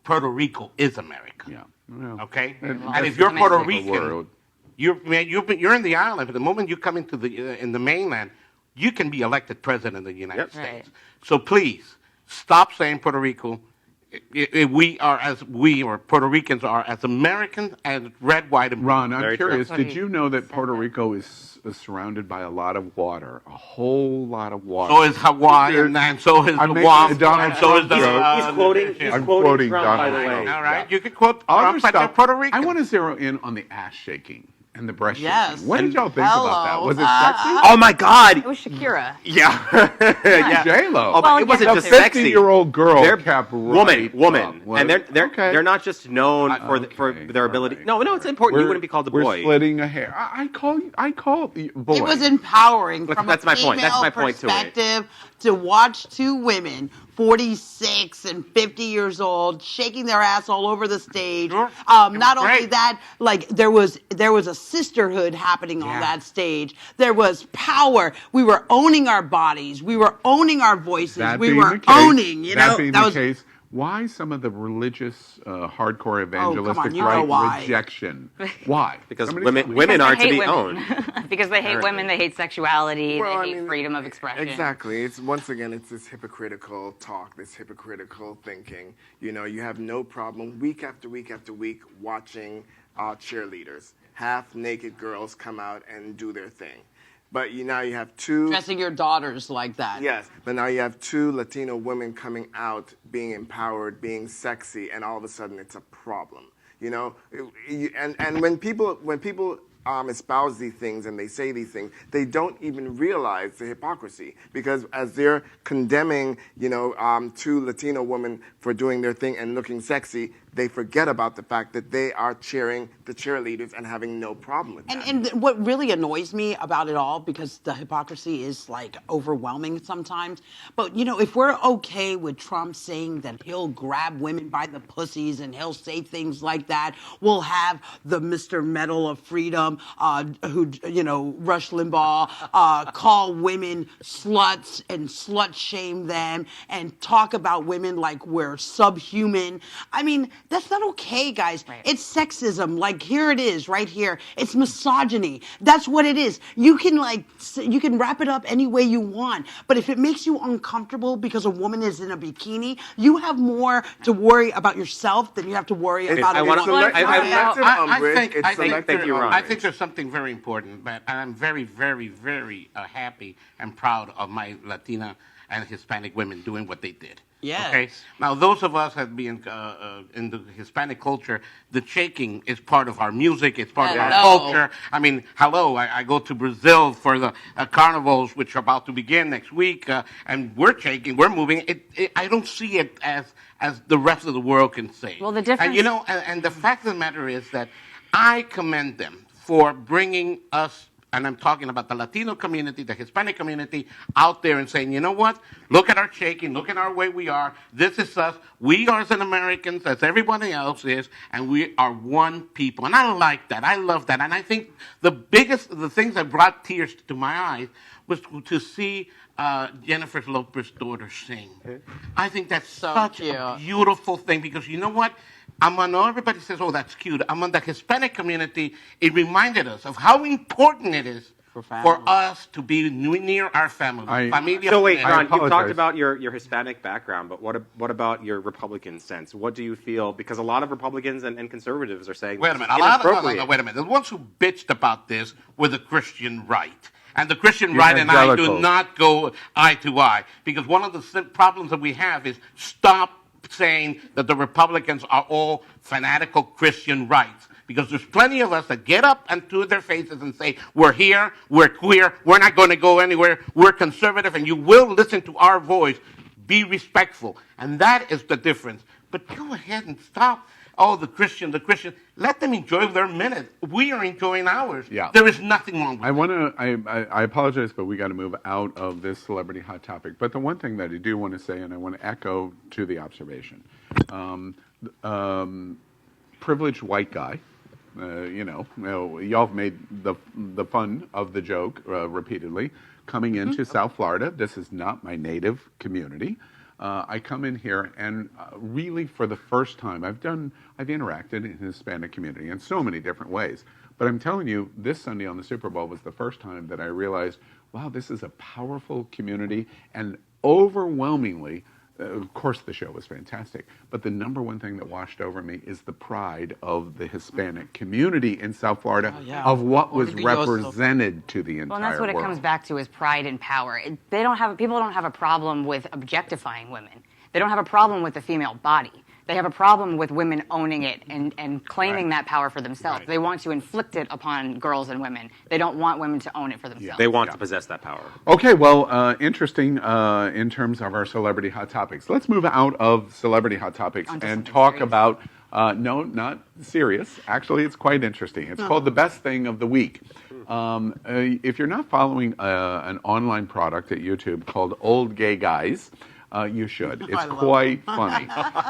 Puerto Rico is America. Yeah. Well, okay? And if you're Puerto Rican, you're in the island. But the moment you come into in the mainland, you can be elected president of the United States. Right. So please, stop saying Puerto Rico. Puerto Ricans are as American as red, white, and blue. Ron, I'm curious. Did you know that Puerto Rico is surrounded by a lot of water, a whole lot of water? So is Hawaii, and so is Guam, Donald and so is the. I'm quoting Donald All Trump. right, you can quote Trump, but Puerto Rico. I want to zero in on the ass shaking and the breast Yes. shaking. What did y'all think about that? Was it sexy? Oh my God! It was Shakira. Yeah, yeah. J-Lo. Oh, but it wasn't just sexy. 50-year-old girl They're kept right woman, up. and they're not just known for their ability. No, it's important. You wouldn't be called a boy. We're splitting a hair. I call the boy. It was empowering from that's a my point. That's my female point to it. perspective to watch two women, 46 and 50 years old, shaking their ass all over the stage. Not only that, like there was a sisterhood happening on that stage. There was power. We were owning our bodies. We were owning our voices. We were owning. That being the case, why some of the religious, hardcore evangelistic right rejection? Why? Because women are to be owned. Because they hate women, they hate sexuality, they hate freedom of expression. Exactly. It's this hypocritical talk, this hypocritical thinking. You have no problem week after week after week watching cheerleaders, half-naked girls come out and do their thing. But now you have two... Dressing your daughters like that. Yes, but now you have two Latino women coming out, being empowered, being sexy, and all of a sudden it's a problem. You know, and when people espouse these things and they say these things, they don't even realize the hypocrisy, because as they're condemning, two Latino women for doing their thing and looking sexy, they forget about the fact that they are cheering the cheerleaders and having no problem with that. And what really annoys me about it all, because the hypocrisy is like overwhelming sometimes, but if we're okay with Trump saying that he'll grab women by the pussies and he'll say things like that, we'll have the Mr. Medal of Freedom, Rush Limbaugh, call women sluts and slut shame them and talk about women like we're subhuman. I mean, that's not okay, guys. Right. It's sexism. Like, here it is, right here. It's misogyny. That's what it is. You can wrap it up any way you want, but if it makes you uncomfortable because a woman is in a bikini, you have more to worry about yourself than you have to worry about everyone else. I think there's something very important, and I'm very, very, very happy and proud of my Latina and Hispanic women doing what they did. Yes. Okay. Now, those of us that be in the Hispanic culture, the shaking is part of our music. It's part of our culture. I mean, I go to Brazil for the carnivals, which are about to begin next week, and we're shaking, we're moving. I don't see it as the rest of the world can say. Well, the difference, and the fact of the matter is that I commend them for bringing us. And I'm talking about the Latino community, the Hispanic community, out there and saying, you know what? Look at our shaking. Look at our way we are. This is us. We are as Americans as everybody else is, and we are one people. And I like that. I love that. And I think the things that brought tears to my eyes was to see Jennifer Lopez's daughter sing. I think that's such a beautiful thing, because you know what? I know everybody says, oh, that's cute. Among the Hispanic community, it reminded us of how important it is for us to be near our family. So wait, Ron, you talked about your Hispanic background, but what about your Republican sense? What do you feel? Because a lot of Republicans and conservatives are saying, wait a minute, wait a minute. The ones who bitched about this were the Christian right. And the Christian right and I do not go eye to eye, because one of the problems that we have is stop saying that the Republicans are all fanatical Christian rights, because there's plenty of us that get up and to their faces and say, we're here, we're queer, we're not going to go anywhere, we're conservative, and you will listen to our voice. Be respectful. And that is the difference. But go ahead and stop. Oh, the Christian. Let them enjoy their minute. We are enjoying ours. Yeah. There is nothing wrong with it. I apologize, but we got to move out of this celebrity hot topic. But the one thing that I do want to say, and I want to echo to the observation, privileged white guy, y'all have made the fun of the joke repeatedly, coming into South Florida. This is not my native community. I come in here and really for the first time, I've interacted in the Hispanic community in so many different ways. But I'm telling you, this Sunday on the Super Bowl was the first time that I realized, wow, this is a powerful community. And overwhelmingly, of course the show was fantastic, but the number one thing that washed over me is the pride of the Hispanic community in South Florida, of what was represented to the entire world. Well, and that's what it comes back to, is pride and power. People don't have a problem with objectifying women. They don't have a problem with the female body. They have a problem with women owning it and claiming that power for themselves. They want to inflict it upon girls and women. They don't want women to own it for themselves. They want to possess that power. Okay, well, interesting in terms of our celebrity hot topics. Let's move out of celebrity hot topics and talk about, no, not serious. Actually, it's quite interesting. It's called The Best Thing of the Week. If you're not following an online product at YouTube called Old Gay Guys, you should. It's quite funny.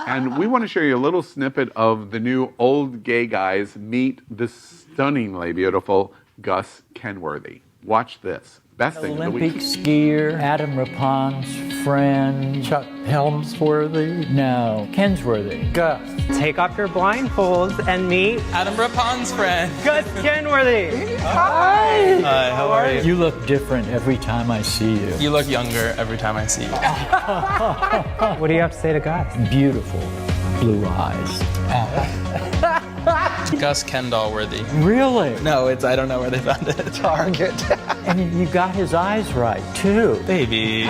And we want to show you a little snippet of the new Old Gay Guys meet the stunningly beautiful Gus Kenworthy. Watch this. Best thing of the week. Olympic skier, Adam Rappon's friend, Chuck Helmsworthy, no, Kensworthy. Gus. Take off your blindfolds and meet Adam Rappon's friend, Gus Kenworthy. Hi. Hi, how are you? You look different every time I see you. You look younger every time I see you. What do you have to say to Gus? Beautiful blue eyes. Gus Kendall-worthy. Really? No, I don't know where they found it. Target. And you got his eyes right, too. Baby.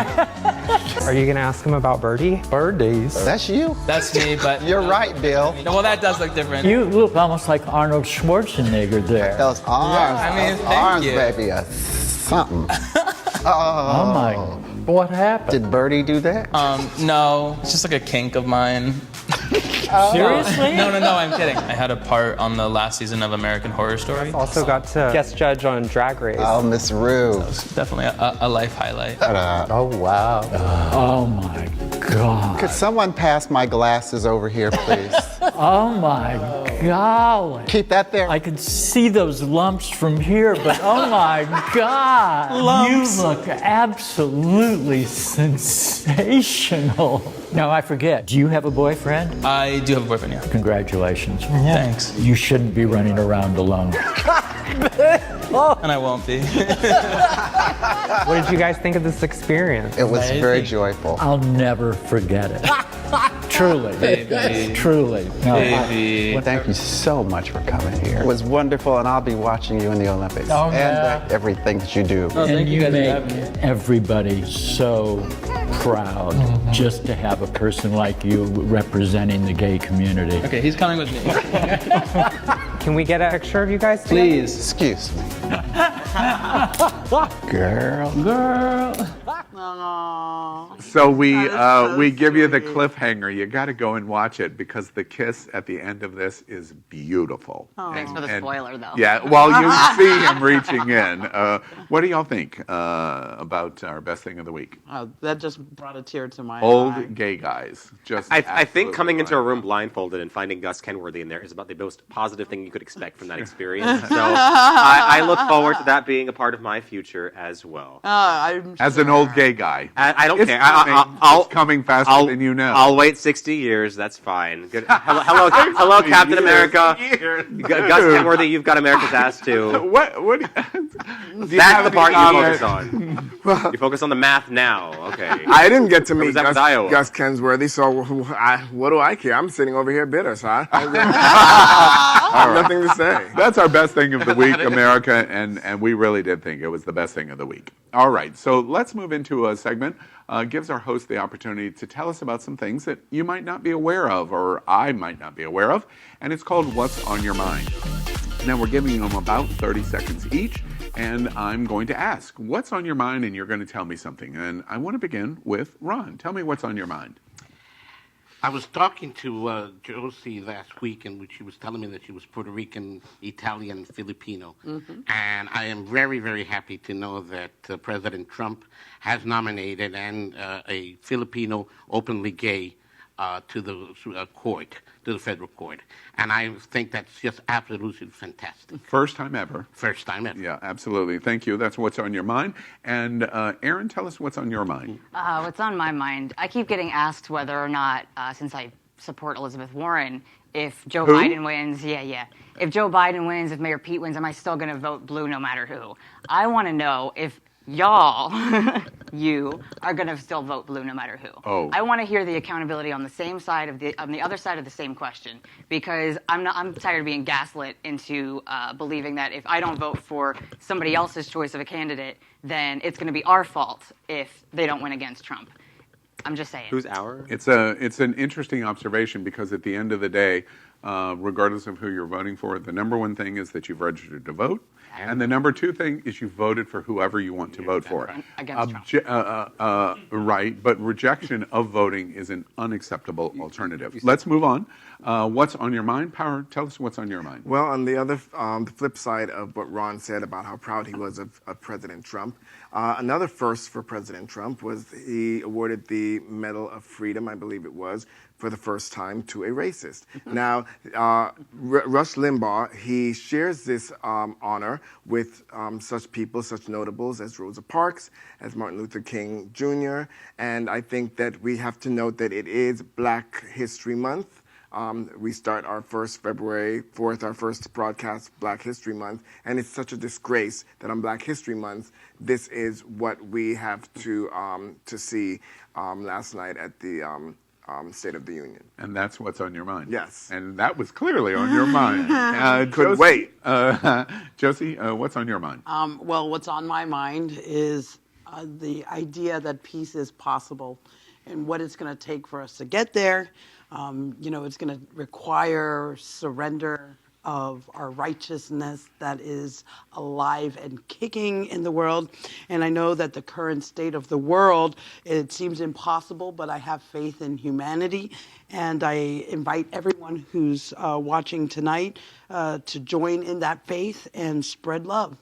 Are you gonna ask him about Birdie? Birdies. That's you. That's me, but... You're right, Bill. Well, that does look different. You look almost like Arnold Schwarzenegger there. Those arms. I mean, those thank arms, you. baby. Something. Oh my, what happened? Did Birdie do that? No, it's just like a kink of mine. Seriously? No, I'm kidding. I had a part on the last season of American Horror Story. Also got to guest judge on Drag Race. Oh, Miss Rue. That was definitely a life highlight. Oh, wow. Oh my God. Could someone pass my glasses over here, please? Oh my golly. Keep that there. I can see those lumps from here, but oh my God. Lumps. You look absolutely sensational. Now I forget, do you have a boyfriend? I do have a boyfriend, yeah. Congratulations. Thanks. You shouldn't be running around alone. And I won't be. What did you guys think of this experience? It was very joyful. I'll never forget it. Truly. Baby. Truly. No, Baby. Thank you so much for coming here. It was wonderful, and I'll be watching you in the Olympics. Oh, yeah. And everything that you do. Oh, and thank you guys for make having me. everybody so proud just to have a person like you representing the gay community. Okay, he's coming with me. Can we get a picture of you guys together? Please. Excuse me. Girl. So we give you the cliffhanger. You got to go and watch it because the kiss at the end of this is beautiful. Thanks for the spoiler, though. Yeah, well, you see him reaching in. What do y'all think about our best thing of the week? That just brought a tear to my eye. Old gay guys. Just I think coming into a absolutely room blindfolded and finding Gus Kenworthy in there is about the most positive thing you could expect from that experience. So I look forward to that being a part of my future as well. As an old gay guy. I don't It's care. coming. It's coming faster than you know. I'll wait 60 years. That's fine. Good. Hello, Captain America. Gus Kenworthy, you've got America's ass too. What? That's the part you focus on. You focus on the math now. Okay. I didn't get to meet that with Iowa? Gus Kensworthy, so what do I care? I'm sitting over here bitter, so I have nothing to say. That's our best thing of the week, America, and we really did think it was the best thing of the week. All right, so let's move into a segment. Gives our host the opportunity to tell us about some things that you might not be aware of, or I might not be aware of, and it's called What's on Your Mind. Now, we're giving them about 30 seconds each, and I'm going to ask, what's on your mind, and you're going to tell me something. And I want to begin with Ron. Tell me what's on your mind. I was talking to Josie last week, in which she was telling me that she was Puerto Rican, Italian, Filipino. And I am very, very happy to know that President Trump has nominated a Filipino openly gay to the court, to the federal court. And I think that's just absolutely fantastic. First time ever. First time ever. Yeah, absolutely. Thank you. That's what's on your mind. And Aaron, tell us what's on your mind. What's on my mind? I keep getting asked whether or not, since I support Elizabeth Warren, if Joe Biden wins, if Joe Biden wins, if Mayor Pete wins, am I still going to vote blue no matter who? I want to know if y'all, you, are going to still vote blue no matter who. Oh. I want to hear the accountability on the same side on the other side of the same question, because I'm tired of being gaslit into believing that if I don't vote for somebody else's choice of a candidate, then it's going to be our fault if they don't win against Trump. I'm just saying. Who's our? It's an interesting observation because at the end of the day, regardless of who you're voting for, the number one thing is that you've registered to vote. And the number two thing is you voted for whoever you want to vote for. Against Trump. Right, but rejection of voting is an unacceptable alternative. Let's move on. What's on your mind? Power, tell us what's on your mind. Well, on the flip side of what Ron said about how proud he was of President Trump, another first for President Trump was he awarded the Medal of Freedom, I believe it was, for the first time to a racist. Now, Rush Limbaugh, he shares this honor with such people, such notables as Rosa Parks, as Martin Luther King Jr., and I think that we have to note that it is Black History Month. We start our first February 4th, our first broadcast, Black History Month, and it's such a disgrace that on Black History Month, this is what we have to see last night at the State of the Union. And that's what's on your mind. Yes. And that was clearly on your mind. Couldn't wait. Josie, what's on your mind? Well, what's on my mind is the idea that peace is possible and what it's going to take for us to get there. It's going to require surrender of our righteousness that is alive and kicking in the world. And I know that the current state of the world, it seems impossible, but I have faith in humanity. And I invite everyone who's watching tonight to join in that faith and spread love.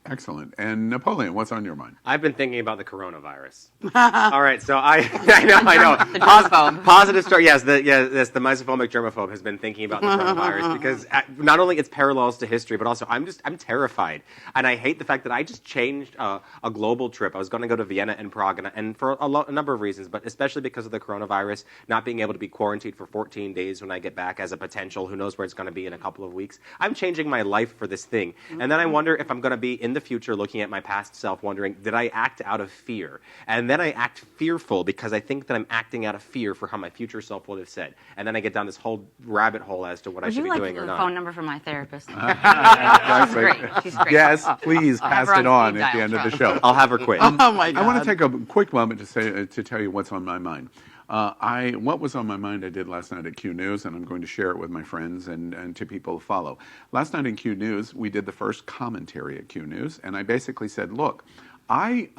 Excellent. And Napoleon, what's on your mind? I've been thinking about the coronavirus. All right, so I know. The germaphobe. Positive story. Yes, the misophobic germaphobe has been thinking about the coronavirus because not only its parallels to history, but also I'm terrified, and I hate the fact that I just changed a global trip. I was going to go to Vienna and Prague, and for a number of reasons, but especially because of the coronavirus, not being able to be quarantined for 14 days when I get back as a potential. Who knows where it's going to be in a couple of weeks? I'm changing my life for this thing, and then I wonder if I'm going to be in the future looking at my past self wondering, did I act out of fear? And then I act fearful because I think that I'm acting out of fear for how my future self would have said. And then I get down this whole rabbit hole as to what I should be doing or not. Would you like the phone number for my therapist? She's great. She's great. Yes, please pass it on at the end of the show. I'll have her quit. Oh my God. I want to take a quick moment to tell you what's on my mind. What was on my mind I did last night at Q News, and I'm going to share it with my friends and to people who follow. Last night in Q News, we did the first commentary at Q News, and I basically said, look, I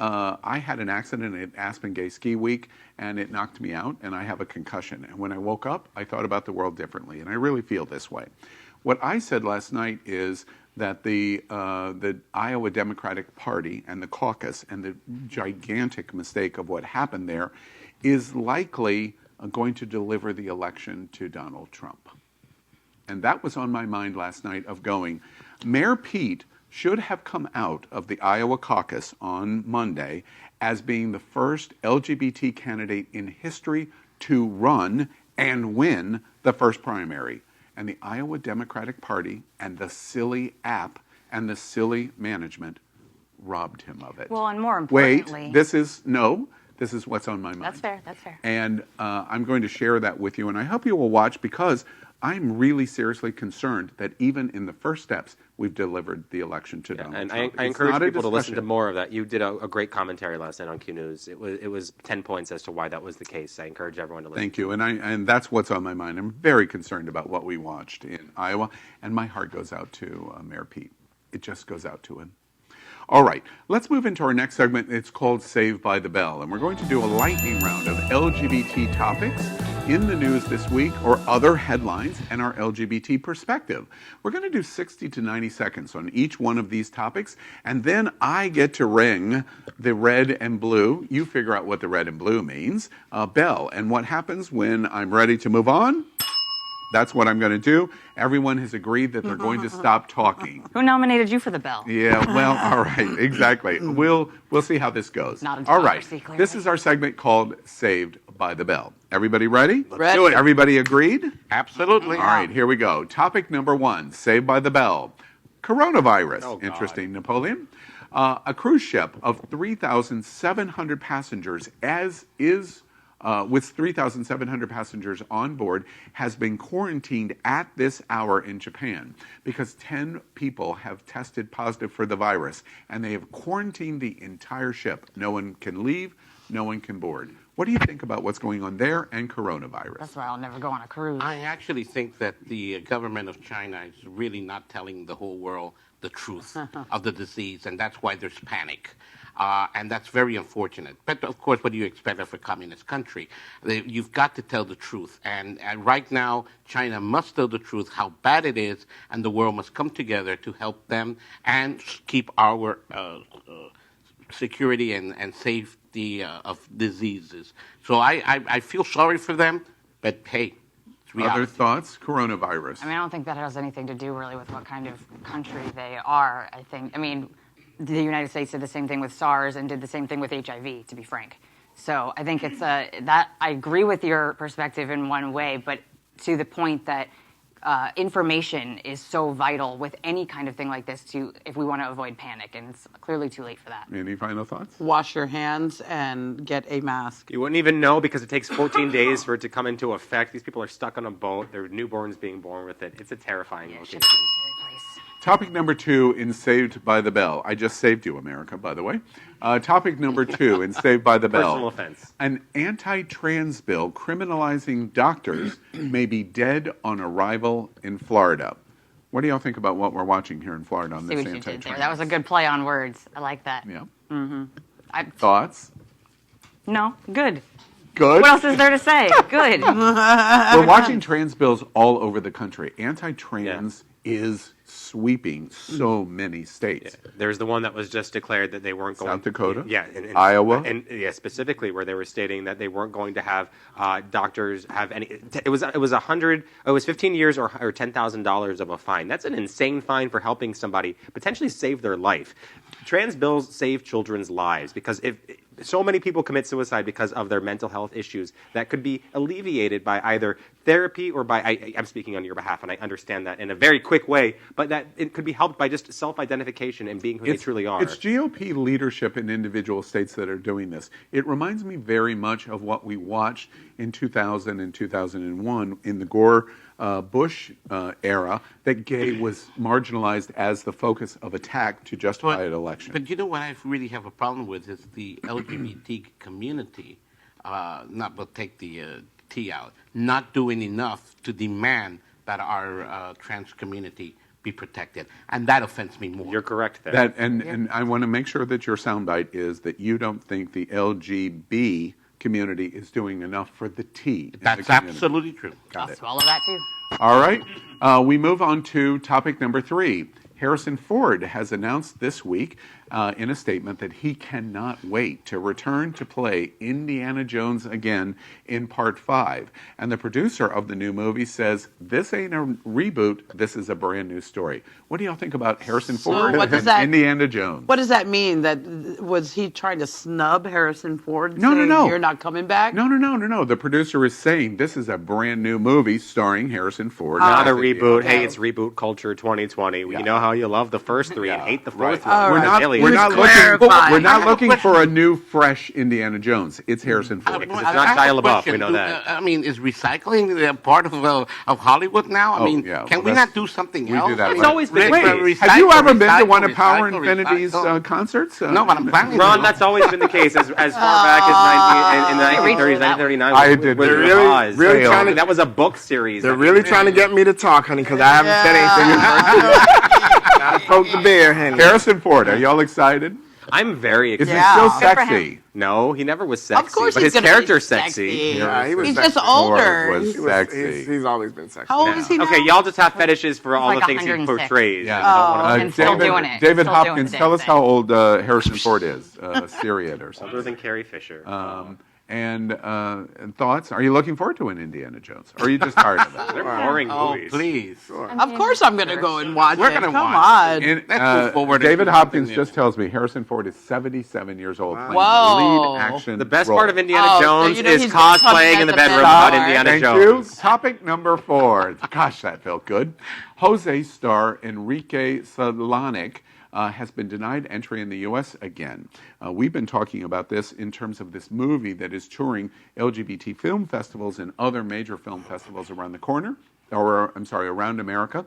had an accident at Aspen Gay Ski Week, and it knocked me out, and I have a concussion. And when I woke up, I thought about the world differently, and I really feel this way. What I said last night is that the Iowa Democratic Party and the caucus and the gigantic mistake of what happened there is likely going to deliver the election to Donald Trump. And that was on my mind last night of going, Mayor Pete should have come out of the Iowa caucus on Monday as being the first LGBT candidate in history to run and win the first primary. And the Iowa Democratic Party and the silly app and the silly management robbed him of it. Well, and more importantly... Wait, this is what's on my mind. That's fair. And I'm going to share that with you, and I hope you will watch because I'm really seriously concerned that even in the first steps, we've delivered the election to Donald Trump. I encourage people to listen to more of that. You did a great commentary last night on Q News. It was 10 points as to why that was the case. I encourage everyone to listen. Thank you, and that's what's on my mind. I'm very concerned about what we watched in Iowa, and my heart goes out to Mayor Pete. It just goes out to him. All right, let's move into our next segment. It's called Saved by the Bell, and we're going to do a lightning round of LGBT topics in the news this week or other headlines and our LGBT perspective. We're going to do 60 to 90 seconds on each one of these topics, and then I get to ring the red and blue. You figure out what the red and blue means, bell. And what happens when I'm ready to move on? That's what I'm going to do. Everyone has agreed that they're going to stop talking. Who nominated you for the bell? Yeah, well, all right, exactly. We'll see how this goes. Not all right, clearly. This is our segment called Saved by the Bell. Everybody ready? Ready. Do it. Everybody agreed? Absolutely. All right, here we go. Topic number 1, Saved by the Bell. Coronavirus. Oh, God. Interesting, Napoleon. A cruise ship of 3,700 passengers, with 3,700 passengers on board, has been quarantined at this hour in Japan because 10 people have tested positive for the virus, and they have quarantined the entire ship. No one can leave, no one can board. What do you think about what's going on there and coronavirus? That's why I'll never go on a cruise. I actually think that the government of China is really not telling the whole world the truth of the disease, and that's why there's panic. And that's very unfortunate. But, of course, what do you expect of a communist country? You've got to tell the truth. And right now, China must tell the truth, how bad it is, and the world must come together to help them and keep our security and safety of diseases. So I feel sorry for them, but, hey, it's reality. Other thoughts? Coronavirus. I mean, I don't think that has anything to do really with what kind of country they are. The United States did the same thing with SARS and did the same thing with HIV, to be frank. So I think it's that I agree with your perspective in one way, but to the point that information is so vital with any kind of thing like this if we want to avoid panic, and it's clearly too late for that. Any final thoughts? Wash your hands and get a mask. You wouldn't even know because it takes 14 days for it to come into effect. These people are stuck on a boat. Their newborns being born with it. It's a terrifying looking thing. Topic number 2 in Saved by the Bell. I just saved you, America, by the way. Topic number 2 in Saved by the Bell. Personal offense. An anti-trans bill criminalizing doctors may be dead on arrival in Florida. What do y'all think about what we're watching here in Florida on See this what you did there. anti-trans? That was a good play on words. I like that. Yeah. Mm-hmm. Thoughts? No, good. Good. What else is there to say? Good. We're watching trans bills all over the country. Anti-trans is sweeping so many states. Yeah. There's the one that was just declared that they weren't going South Dakota? Yeah. Iowa? And specifically where they were stating that they weren't going to have doctors have any. It was 15 years or $10,000 of a fine. That's an insane fine for helping somebody potentially save their life. Trans bills save children's lives because if so many people commit suicide because of their mental health issues that could be alleviated by either therapy or by, I'm speaking on your behalf and I understand that in a very quick way, but that it could be helped by just self-identification and being who they truly are. It's GOP leadership in individual states that are doing this. It reminds me very much of what we watched in 2000 and 2001 in the Gore Bush era, that gay was marginalized as the focus of attack to justify an election. But you know what I really have a problem with is the LGBT community, we'll take the T out, not doing enough to demand that our trans community be protected. And that offends me more. You're correct there. And I want to make sure that your soundbite is that you don't think the LGBT community is doing enough for the T. That's absolutely true. Got I'll it. swallow that too. All right. We move on to topic number 3. Harrison Ford has announced this week in a statement that he cannot wait to return to play Indiana Jones again in Part 5. And the producer of the new movie says, this ain't a reboot, this is a brand new story. What do y'all think about Harrison Ford what does and that- Indiana Jones? What does that mean? That was he trying to snub Harrison Ford? No. You're not coming back? No. The producer is saying this is a brand new movie starring Harrison Ford. Not a reboot. Hey, it's reboot culture 2020. We know how you love the first 3 and hate the fourth one. We're not looking for a new, fresh Indiana Jones. It's Harrison Ford. It's not Shia LaBeouf. We know that. I mean, is recycling part of Hollywood now? I mean, can we not do something else? We do that. It's always been Have you ever been to one of Power Infinity's concerts? No, but I'm planning. Ron, that's always been the case as far back as in the 1930s, 1939. I did. With They're Oz. really trying to. That was a book series. They're really trying to get me to talk, honey, because I haven't said anything. Gotta poke the bear, honey. Harrison Ford, are y'all excited? I'm very Is excited. he still sexy? No, he never was sexy. Of course but he's his gonna be character's sexy. sexy. Yeah, he was He's sexy. just older. Ford was sexy. He's always been sexy. How old is he now? Okay, y'all just have fetishes for all like the things he 106. portrays. Yeah. And still doing it. David Still doing Hopkins, the tell damn us how old Harrison Ford is. Syrian or something. Older than Carrie Fisher. And thoughts? Are you looking forward to an Indiana Jones? Or are you just tired of it? They're boring movies. Please. Of course I'm going to go and watch We're it. gonna Come watch on. And, Let's move forward David into Hopkins something just tells me Harrison Ford is 77 years old playing Whoa. the lead action The best role. part of Indiana Oh, so Jones you know is he's gonna come cosplaying as in the a bedroom memoir. about Indiana Thank Jones. you. Topic number 4. Gosh, that felt good. Jose star Enrique Solanik has been denied entry in the U.S. again. We've been talking about this in terms of this movie that is touring LGBT film festivals and other major film festivals around the corner, around America.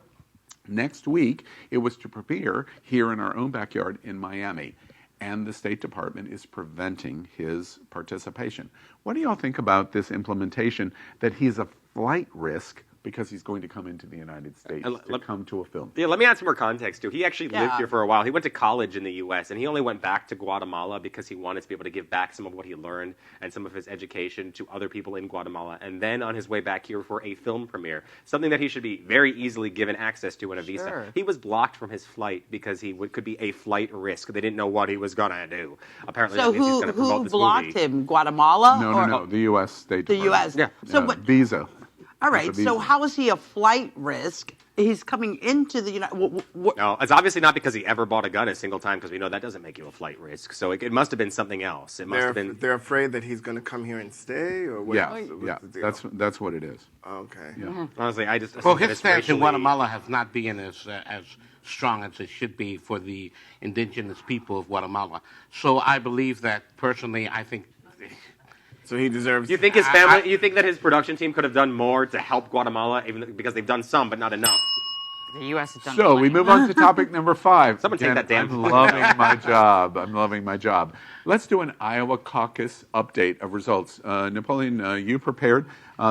Next week, it was to premiere here in our own backyard in Miami. And the State Department is preventing his participation. What do y'all think about this implementation that he's a flight risk because he's going to come into the United States to come to a film? Yeah, let me add some more context, too. He actually lived here for a while. He went to college in the U.S., and he only went back to Guatemala because he wanted to be able to give back some of what he learned and some of his education to other people in Guatemala, and then on his way back here for a film premiere, something that he should be very easily given access to in a visa. He was blocked from his flight because he could be a flight risk. They didn't know what he was going to do. Apparently, So that means he's going to promote who this blocked movie. him? Guatemala? No. The U.S. State The Department. U.S. Yeah. So Visa. all right. So how is he a flight risk he's coming into the United. No, it's obviously not because he ever bought a gun a single time, because we know that doesn't make you a flight risk. So it must have been something else. It must have been. They're afraid that he's going to come here and stay, or what? Yeah, that's what it is. Okay. Yeah. Honestly, I just. Well, his stance in Guatemala has not been as strong as it should be for the indigenous people of Guatemala. So I believe that personally, I think. So he deserves. You think his family? You think that his production team could have done more to help Guatemala, even because they've done some, but not enough? The U.S. has done. So we move on to topic number 5. Someone take that damn. I'm loving my job. I'm loving my job. Let's do an Iowa caucus update of results. Napoleon, you prepared.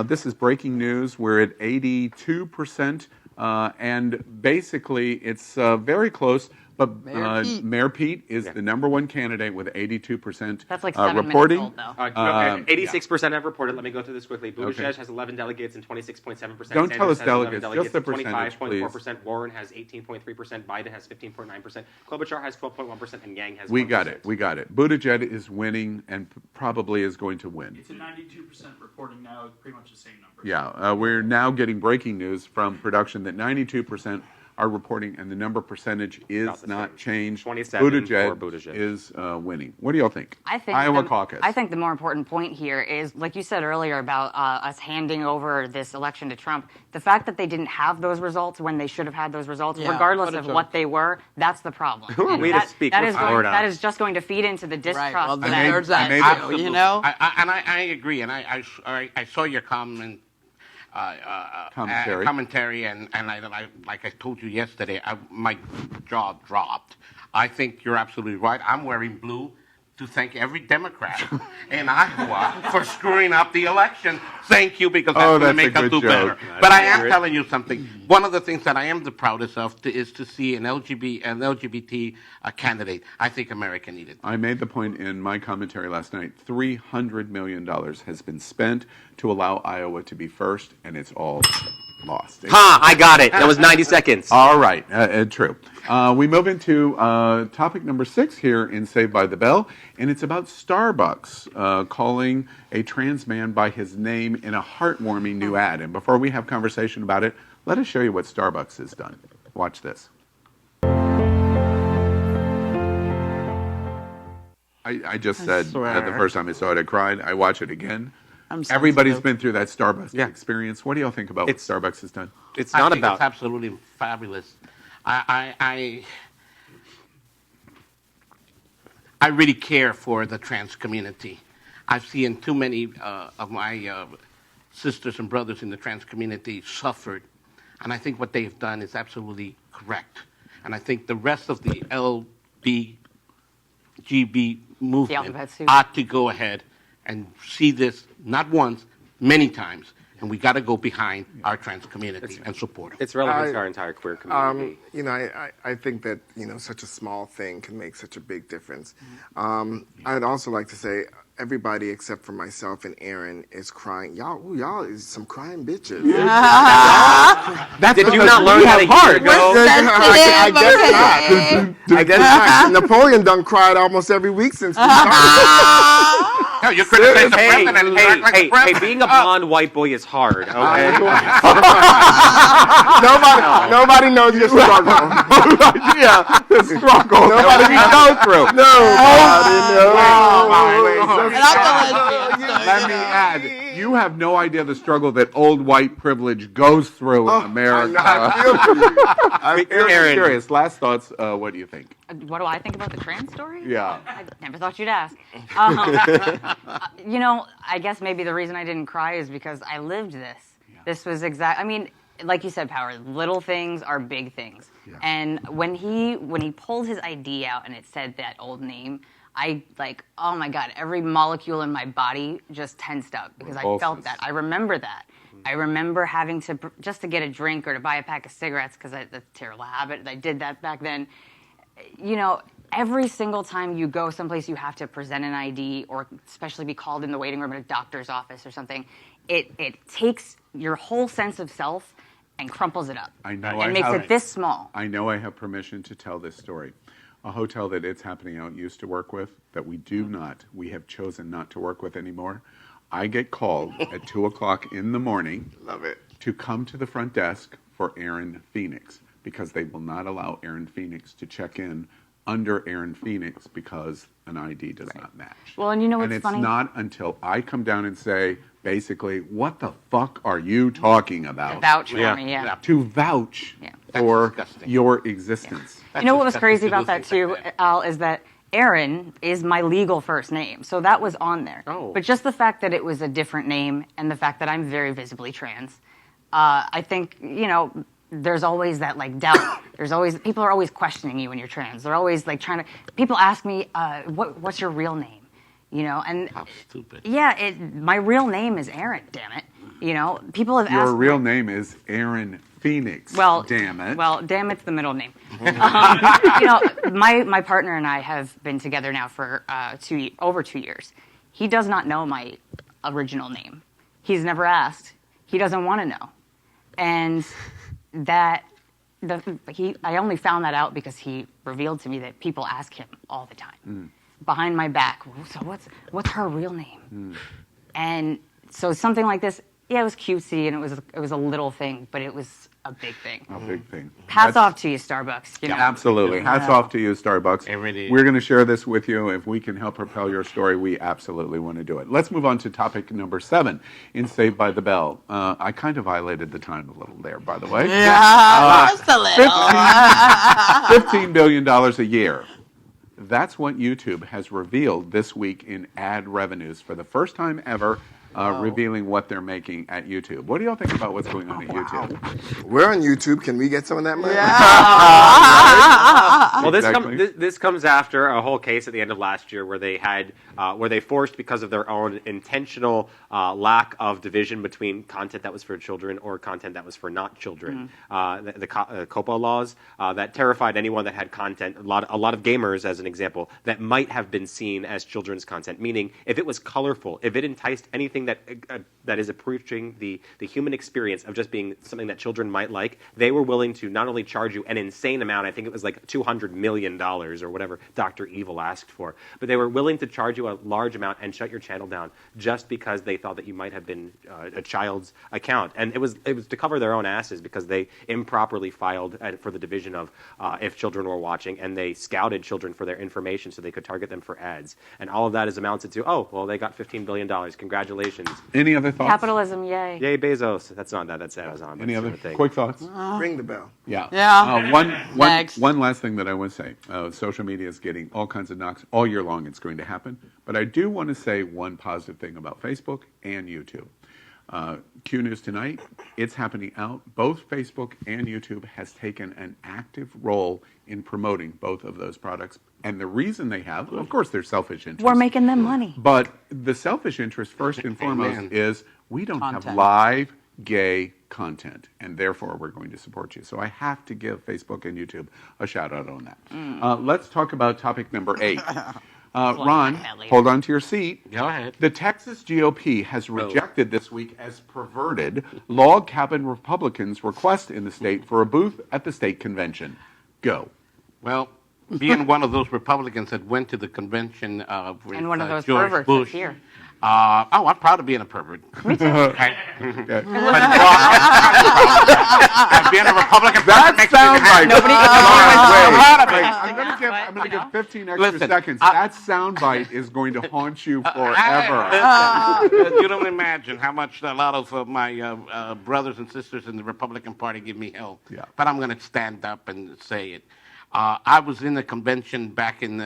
This is breaking news. We're at 82%, and basically it's very close. But Mayor Pete is the number one candidate with 82%. That's like 7 reporting. minutes old, though. 86% have reported. Let me go through this quickly. Buttigieg has 11 delegates and 26.7%. Don't tell us Sanders delegates, just the percentage, 25.4%. Warren has 18.3%. Biden has 15.9%. Klobuchar has 12.1%, and Yang has 1%. We got it. Buttigieg is winning and probably is going to win. It's a 92% reporting now, pretty much the same number. Yeah, we're now getting breaking news from production that 92% are reporting, and the number percentage is not changed. 27 for Buttigieg is winning. What do y'all think? I think Iowa caucus. I think the more important point here is, like you said earlier about us handing over this election to Trump, the fact that they didn't have those results when they should have had those results, regardless of what they were, that's the problem. That is just going to feed into the distrust. Right. Well, there's that, you know? I agree, and I saw your comment. Commentary, and I, like I told you yesterday, my jaw dropped. I think you're absolutely right. I'm wearing blue to thank every Democrat in Iowa for screwing up the election. Thank you, because that's going to make us do better. But I am telling you something. One of the things that I am the proudest of is to see an LGBT candidate. I think America needed. I made the point in my commentary last night. $300 million has been spent to allow Iowa to be first, and it's all lost. I got it. That was 90 seconds. All right, true. We move into topic number 6 here in Saved by the Bell, and it's about Starbucks calling a trans man by his name in a heartwarming new ad. And before we have conversation about it, let us show you what Starbucks has done. Watch this. I just said the first time I saw it, I cried. I watch it again. Everybody's been through that Starbucks experience. What do y'all think about what Starbucks has done? It's absolutely fabulous. I really care for the trans community. I've seen too many of my sisters and brothers in the trans community suffered, and I think what they've done is absolutely correct. And I think the rest of the LGBTQ movement ought to go ahead and see this not once, many times. And we got to go behind our trans community and support them. It's relevant to our entire queer community. I think that, such a small thing can make such a big difference. I'd also like to say everybody except for myself and Aaron is crying. Y'all is some crying bitches. Did you not learn that a year ago? I guess not. Napoleon done cried almost every week since we started. No, you criticize the president and act like the president. Being a blonde white boy is hard, okay? Nobody knows your struggle. The struggle nobody we go through. Let me add, you have no idea the struggle that old white privilege goes through in America. I'm curious. Last thoughts, what do you think? What do I think about the trans story? Yeah. I never thought you'd ask. I guess maybe the reason I didn't cry is because I lived this. Yeah. This was like you said, Power, little things are big things. Yeah. And when he pulled his ID out and it said that old name, oh my God, every molecule in my body just tensed up because I felt that. I remember that. I remember having to, just to get a drink or to buy a pack of cigarettes, because that's a terrible habit. I did that back then. Every single time you go someplace you have to present an ID, or especially be called in the waiting room at a doctor's office or something, it takes your whole sense of self and crumples it up. I know. And makes it this small. I know I have permission to tell this story. A hotel that It's Happening Out used to work with, that we have chosen not to work with anymore. I get called at 2 o'clock in the morning. Love it. to come to the front desk for Aaron Phoenix, because they will not allow Aaron Phoenix to check in under Aaron Phoenix because an ID does not match. Well, and you know what's and it's funny? not until I come down and say, basically, what the fuck are you talking about? To vouch for me, yeah. To vouch for your existence. You know what was crazy about that too, Al, is that Aaron is my legal first name, so that was on there. Oh. But just the fact that it was a different name and the fact that I'm very visibly trans, I think, you know, there's always that like doubt. There's always, people are always questioning you when you're trans. They're always like trying to, people ask me, what's your real name? You know, and how stupid. Yeah, my real name is Aaron, damn it. You know, people have asked Your real name is Aaron Phoenix, well, damn it. Well, damn it's the middle name. You know, my partner and I have been together now for over 2 years. He does not know my original name. He's never asked. He doesn't want to know. And I only found that out because he revealed to me that people ask him all the time behind my back. So what's her real name? And so something like this, yeah, it was cutesy and it was a little thing, but it was a big thing. A big thing. Hats off to you, Starbucks. You know? Absolutely. Hats off to you, Starbucks. Really We're going to share this with you. If we can help propel your story, we absolutely want to do it. Let's move on to topic number 7 in Saved by the Bell. I kind of violated the time a little there, by the way. Yeah, just a little. $15 billion a year. That's what YouTube has revealed this week in ad revenues for the first time ever. Revealing what they're making at YouTube. What do y'all think about what's going on at YouTube? We're on YouTube. Can we get some of that money? Well, this comes after a whole case at the end of last year where they had where they forced, because of their own intentional lack of division between content that was for children or content that was for not children, the COPPA laws that terrified anyone that had content. A lot of gamers, as an example, that might have been seen as children's content. Meaning, if it was colorful, if it enticed anything that is approaching the human experience of just being something that children might like, they were willing to not only charge you an insane amount, I think it was like $200 million or whatever Dr. Evil asked for, but they were willing to charge you a large amount and shut your channel down just because they thought that you might have been a child's account. And it was to cover their own asses because they improperly filed for the division of if children were watching, and they scouted children for their information so they could target them for ads. And all of that is amounted to, oh, well, they got $15 billion. Congratulations. Any other thoughts? Capitalism, yay. Yay, Bezos. That's not that. That's Amazon. Any other quick thoughts? Ring the bell. Yeah. Yeah. One last thing that I want to say. Social media is getting all kinds of knocks all year long. It's going to happen. But I do want to say one positive thing about Facebook and YouTube. Q News Tonight, it's happening out. Both Facebook and YouTube has taken an active role in promoting both of those products. And the reason they have, of course, there's selfish interest. We're making them money. But the selfish interest, first and foremost, is we don't have live gay content, and therefore we're going to support you. So I have to give Facebook and YouTube a shout out on that. Let's talk about topic number 8. Ron, hold on to your seat. Go ahead. The Texas GOP has rejected this week as perverted log cabin Republicans' request in the state for a booth at the state convention. Go. Well, being one of those Republicans that went to the convention with And one of those George perverts Bush. that's here. I'm proud of being a pervert. Me too. Okay. But, being a Republican, That sounds like Nobody- I'm going to give 15 extra seconds. That soundbite is going to haunt you forever. You don't imagine how much a lot of my brothers and sisters in the Republican Party give me hell. Yeah. But I'm going to stand up and say it. I was in the convention back in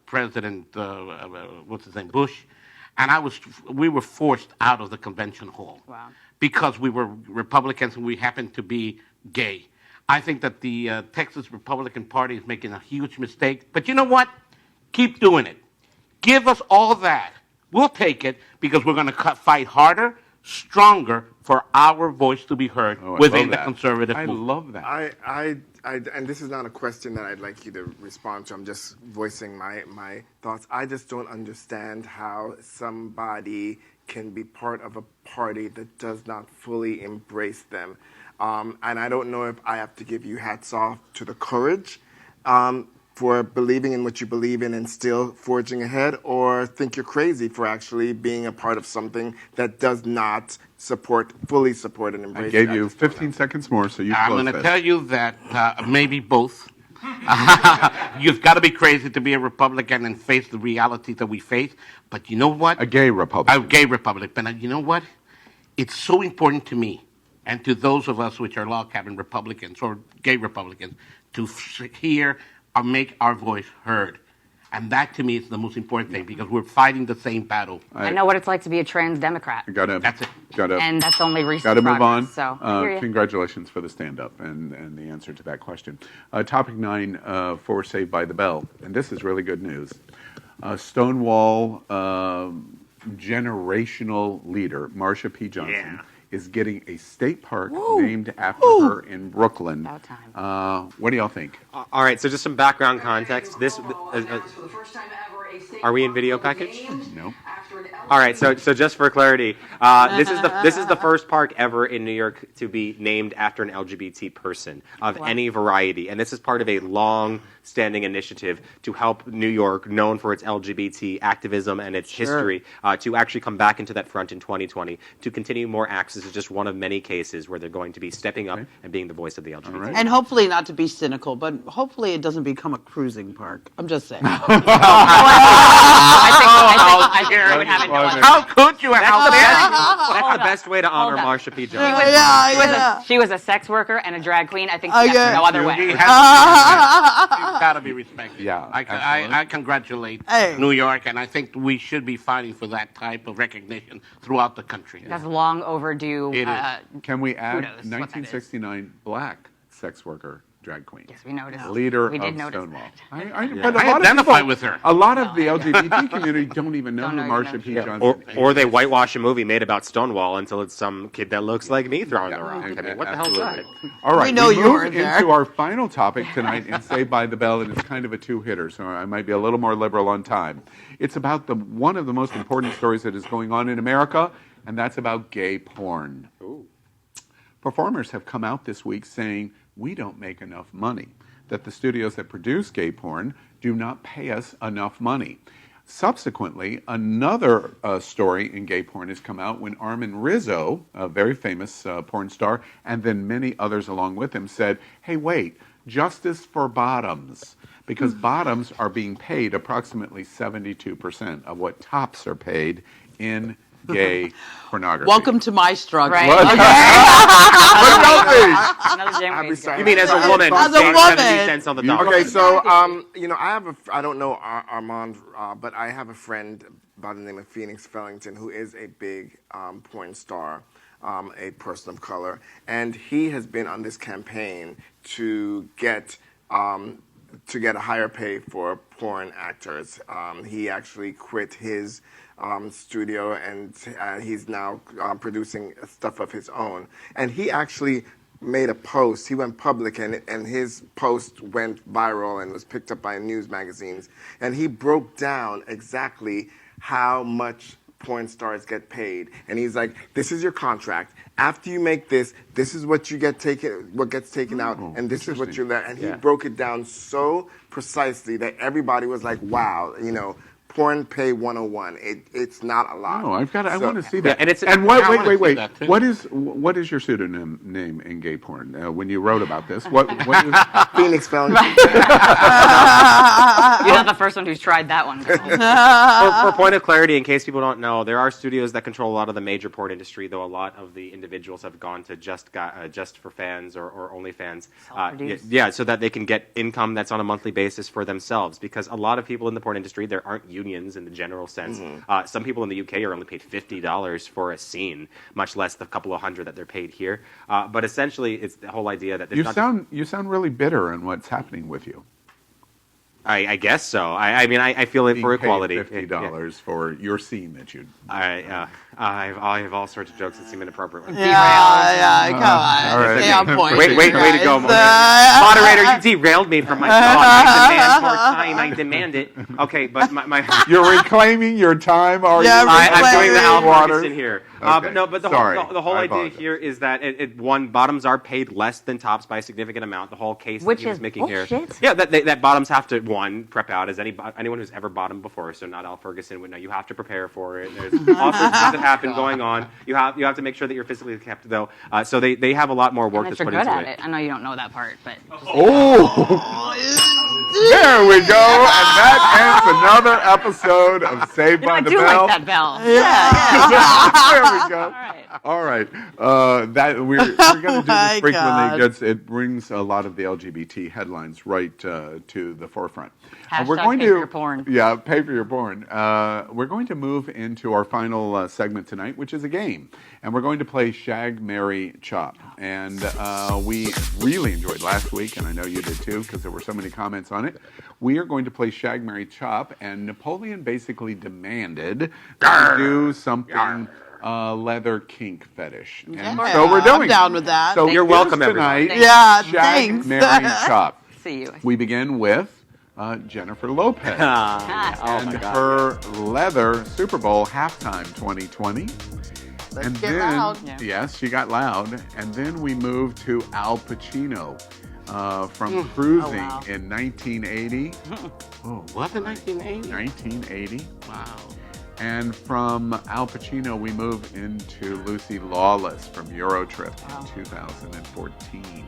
President, what's his name, Bush, and we were forced out of the convention hall. Wow. Because we were Republicans and we happened to be gay. I think that the Texas Republican Party is making a huge mistake. But you know what? Keep doing it. Give us all that. We'll take it because we're going to fight harder, stronger for our voice to be heard within the conservative movement. I love that. I and this is not a question that I'd like you to respond to. I'm just voicing my thoughts. I just don't understand how somebody can be part of a party that does not fully embrace them. And I don't know if I have to give you hats off to the courage. for believing in what you believe in and still forging ahead, or think you're crazy for actually being a part of something that does not fully support and embrace. I gave you 15 seconds more, so you I'm close going to this. tell you that maybe both. You've got to be crazy to be a Republican and face the reality that we face. But you know what? A gay Republican. A gay Republican. But you know what? It's so important to me and to those of us which are log-cabin Republicans or gay Republicans to hear or make our voice heard. And that, to me, is the most important thing because we're fighting the same battle. I know what it's like to be a trans Democrat. That's it. And that's only recent Gotta move on. progress, so I hear ya. Congratulations for the stand-up and the answer to that question. Topic 9 for Saved by the Bell, and this is really good news. Stonewall generational leader, Marsha P. Johnson, is getting a state park named after her in Brooklyn. About time. What do y'all think? All right, so just some background context. This are we in video package? No. All right, so just for clarity, this is the first park ever in New York to be named after an LGBT person of any variety, and this is part of a long-standing initiative to help New York, known for its LGBT activism and its history, to actually come back into that front in 2020 to continue more acts. This is just one of many cases where they're going to be stepping up and being the voice of the LGBT. And hopefully, not to be cynical, but hopefully it doesn't become a cruising park. I'm just saying. I think we would have it. How could you? That's the best way to honor Marsha P. Johnson. She was a sex worker and a drag queen. I think she has no other way. She's got to be respected. Yeah, I congratulate New York, and I think we should be fighting for that type of recognition throughout the country. That's long overdue. Can we add kudos, 1969 black sex worker drag queen? Yes, we noticed. Leader We did of notice Stonewall. that. I identify with her. A lot of the LGBT community don't even know who Marsha P. Johnson is. Or they whitewash a movie made about Stonewall until it's some kid that looks like me throwing the rock. I mean, what the hell is that? All right, We know you move were there. into our final topic tonight in Saved by the Bell, and it's kind of a two-hitter, so I might be a little more liberal on time. It's about one of the most important stories that is going on in America, and that's about gay porn. Ooh. Performers have come out this week saying, we don't make enough money, that the studios that produce gay porn do not pay us enough money. Subsequently, another story in gay porn has come out when Armin Rizzo, a very famous porn star, and then many others along with him said, hey, wait, justice for bottoms, because bottoms are being paid approximately 72% of what tops are paid in gay pornography. Welcome to my struggle. Right. You mean as a woman? As a woman. 70 cents on the dollar. Okay, so I don't know Armand, but I have a friend by the name of Phoenix Fellington who is a big porn star, a person of color, and he has been on this campaign to get a higher pay for porn actors. He actually quit his studio, and he's now producing stuff of his own. And he actually made a post. He went public, and his post went viral and was picked up by news magazines. And he broke down exactly how much porn stars get paid. And he's like, this is your contract. After you make this is what you get what gets taken out, and this is what you're let. And he broke it down so precisely that everybody was like, wow, porn pay 101. It's not a lot. Oh, I want to see that. Yeah, wait. What is your pseudonym name in gay porn? When you wrote about this, what is Phoenix Fellington? You're not the first one who's tried that one. For point of clarity, in case people don't know, there are studios that control a lot of the major porn industry, though a lot of the individuals have gone to just for fans or OnlyFans. So that they can get income that's on a monthly basis for themselves. Because a lot of people in the porn industry, there aren't unions in the general sense. Some people in the UK are only paid $50 for a scene, much less the couple of hundred that they're paid here. But essentially, it's the whole idea that you sound really bitter on what's happening with you. I guess so. I mean, I feel it for equality. $50 for your scene that you. I have all sorts of jokes that seem inappropriate. Come on. Stay on point. Way to go, moderator. You derailed me from my thought. I demand more time. I demand it. Okay, but my You're reclaiming your time. I'm doing the Al Ferguson here. But the whole I idea apologize. here is that bottoms are paid less than tops by a significant amount. The whole case Which that he was is making here, bullshit. yeah, that bottoms have to prep out as anyone who's ever bottomed before. So not Al Ferguson would know. You have to prepare for it. There's all sorts of things that happen going on. You have to make sure that you're physically kept though. So they have a lot more work And that's that put you're good into at it. it. I know you don't know that part, but. There we go, and that ends another episode of Saved by the I do Bell. like that bell. There we go. All right. That we're going to do this frequently. It brings a lot of the LGBT headlines right to the forefront. Hashtag pay for your porn. Yeah, pay for your porn. We're going to move into our final segment tonight, which is a game. And we're going to play Shag, Marry, Chop. And we really enjoyed last week, and I know you did too, because there were so many comments on it. We are going to play Shag, Marry, Chop, and Napoleon basically demanded that we do something leather kink fetish. And so we're doing I'm down with that. So you're welcome, tonight. everybody. Yeah, Shag, thanks. Marry, Chop. See you. We begin with Jennifer Lopez and her leather Super Bowl halftime 2020. Let's and get then, loud. yes, she got loud. And then we moved to Al Pacino from Cruising in 1980. What, in 1980? 1980. Wow. And from Al Pacino, we move into Lucy Lawless from Eurotrip in 2014.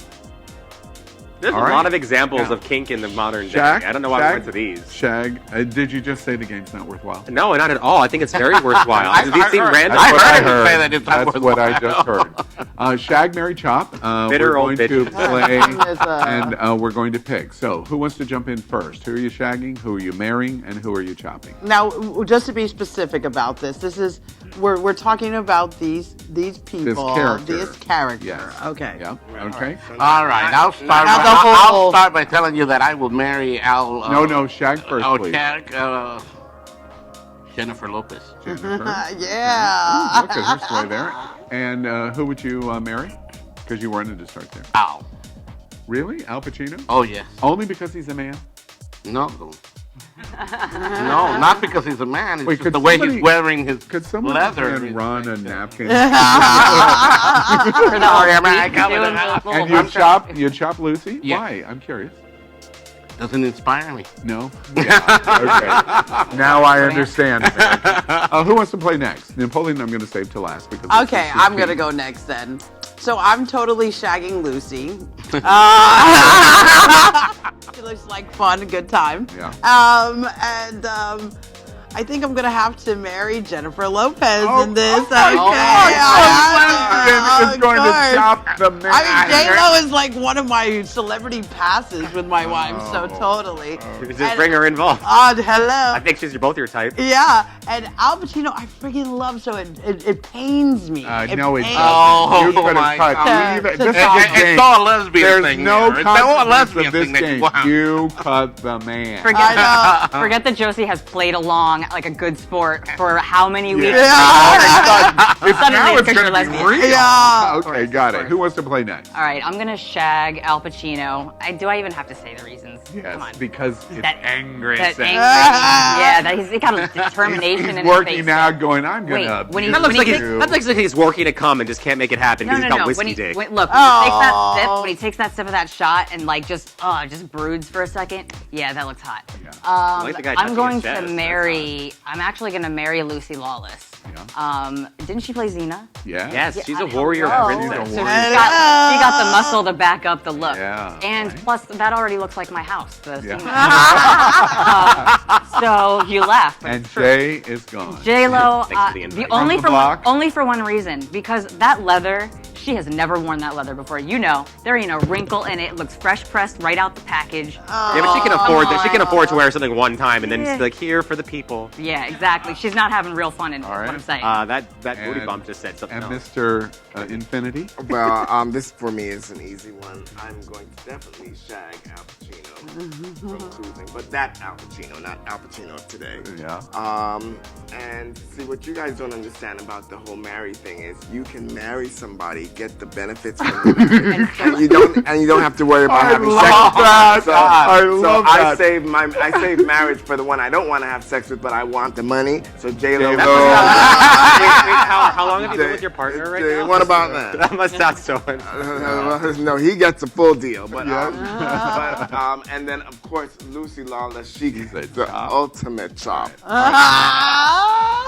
There's a lot of examples of kink in the modern day. Shag, I don't know why we went to these. Shag, did you just say the game's not worthwhile? No, not at all. I think it's very worthwhile. These seem random. That's what I just heard. Shag, Marry, Chop. Bitter we're old going to play, bitches. and we're going to pick. So, who wants to jump in first? Who are you shagging? Who are you marrying? And who are you chopping? Now, just to be specific about this is we're talking about these people, This character. This character. Yes. Okay. Yeah. Okay. All right, I'll start by telling you that I will marry Al. No, Shag first, please. Shag, Jennifer Lopez. Jennifer. Yeah. Look at her sway there. And who would you marry? Because you wanted to start there. Al. Really? Al Pacino? Oh, yes. Only because he's a man? No. No, not because he's a man. It's Wait, just could the way somebody- he's wearing his Could someone leather. hand Ron a napkin? For the And you chop Lucy? Yeah. Why? I'm curious. Doesn't inspire me. No? Yeah. Okay. Now I understand. Who wants to play next? Napoleon, I'm going to save to last. Because Okay, I'm going to go next then. So I'm totally shagging Lucy. She looks like fun, good time. Yeah. I think I'm gonna have to marry Jennifer Lopez in this. It's going to chop the man. I mean, J-Lo is like one of my celebrity passes with my wife, so totally. Just bring her involved. Hello. I think she's both your type. Yeah, and Al Pacino, I freaking love, so it pains me. No, it pains doesn't. Oh, You could my have cut. God. This is It's a game. all a lesbian There's thing no here. It's all a consequence lesbian of this thing that you game. want. You cut the man. Forget that Josie has played along like a good sport for how many weeks? Now Suddenly it's because you're going to be lesbian. real. Yeah. Okay, got it. Who wants to play next? All right, I'm gonna shag Al Pacino. Do I even have to say the reasons? Yes, Come on. because it's That- angry. That angry, yeah, that he's got a determination He's in working his face. now, going, I'm Wait, gonna. when he- That looks when like he he's, takes- that looks like he's working to come and just can't make it happen because he's got whiskey When he, dick. look, when he takes that sip of that shot and like just broods for a second, yeah, that looks hot. like the guy I'm touching going his to chest. marry. I'm actually going to marry Lucy Lawless. Didn't she play Xena? Yeah. Yes, she's a warrior princess. So she got the muscle to back up the look. Yeah, and plus, that already looks like my house. The Yeah. Xena. So you laugh. But And Jay is gone. J-Lo, Thanks for the invite. only From the block. only for one reason, because that leather, she has never worn that leather before. You know, there ain't a wrinkle in it. It looks fresh pressed right out the package. Yeah, but she can afford that. She can afford to wear something one time and then Yeah. it's like here for the people. Yeah, exactly. She's not having real fun in what I'm saying. That booty And- bump just said something And else. Mr. Infinity? Well, this for me is an easy one. I'm going to definitely shag Al Pacino from Cruising, but that Al Pacino, not Al Pacino of today. Yeah. And see, what you guys don't understand about the whole marry thing is you can marry somebody get the benefits from it. and you don't have to worry about having sex. That. So, I love that. I save marriage for the one I don't want to have sex with, but I want the money. So J-Lo. Wait, how long have you been with your partner right now? What about that? That must sound so no, he gets a full deal. But and then of course Lucy Lawless, she's the ultimate chop.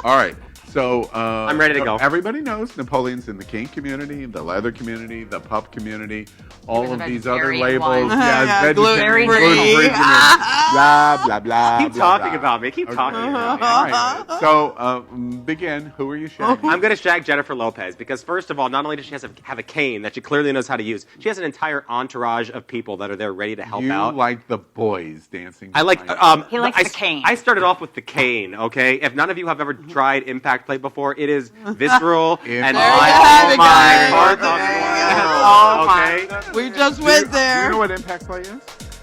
All right. So I'm ready to go. Everybody knows Napoleon's in the kink community, the leather community, the pup community, all of these other labels. Gluten-free. Blah blah blah. Keep blah, talking blah. about me. Keep talking about me. All right. So begin. Who are you shagging? I'm going to shag Jennifer Lopez because, first of all, not only does she have a cane that she clearly knows how to use, she has an entire entourage of people that are there ready to help out. You like the boys dancing. I like. He likes the cane. I started off with the cane. Okay, if none of you have ever tried Impact Play before, it is visceral and my heart. Okay. We just went there. Do you know what Impact Play is?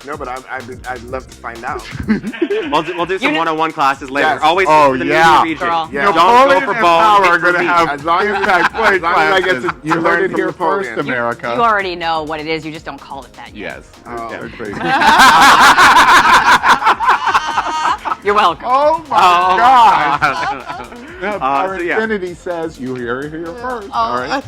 No, but I'd love to find out. We'll do some one-on-one classes later. Yes. Always for the media region. Yeah. Don't go for Power both. are going to have As long as Impact Play I get classes. to You heard it here Napoleon. first, America. You already know what it is. You just don't call it that yet. Yes. Oh. You're welcome. Oh my God! Power yeah. Infiniti says you hear it here first. All right.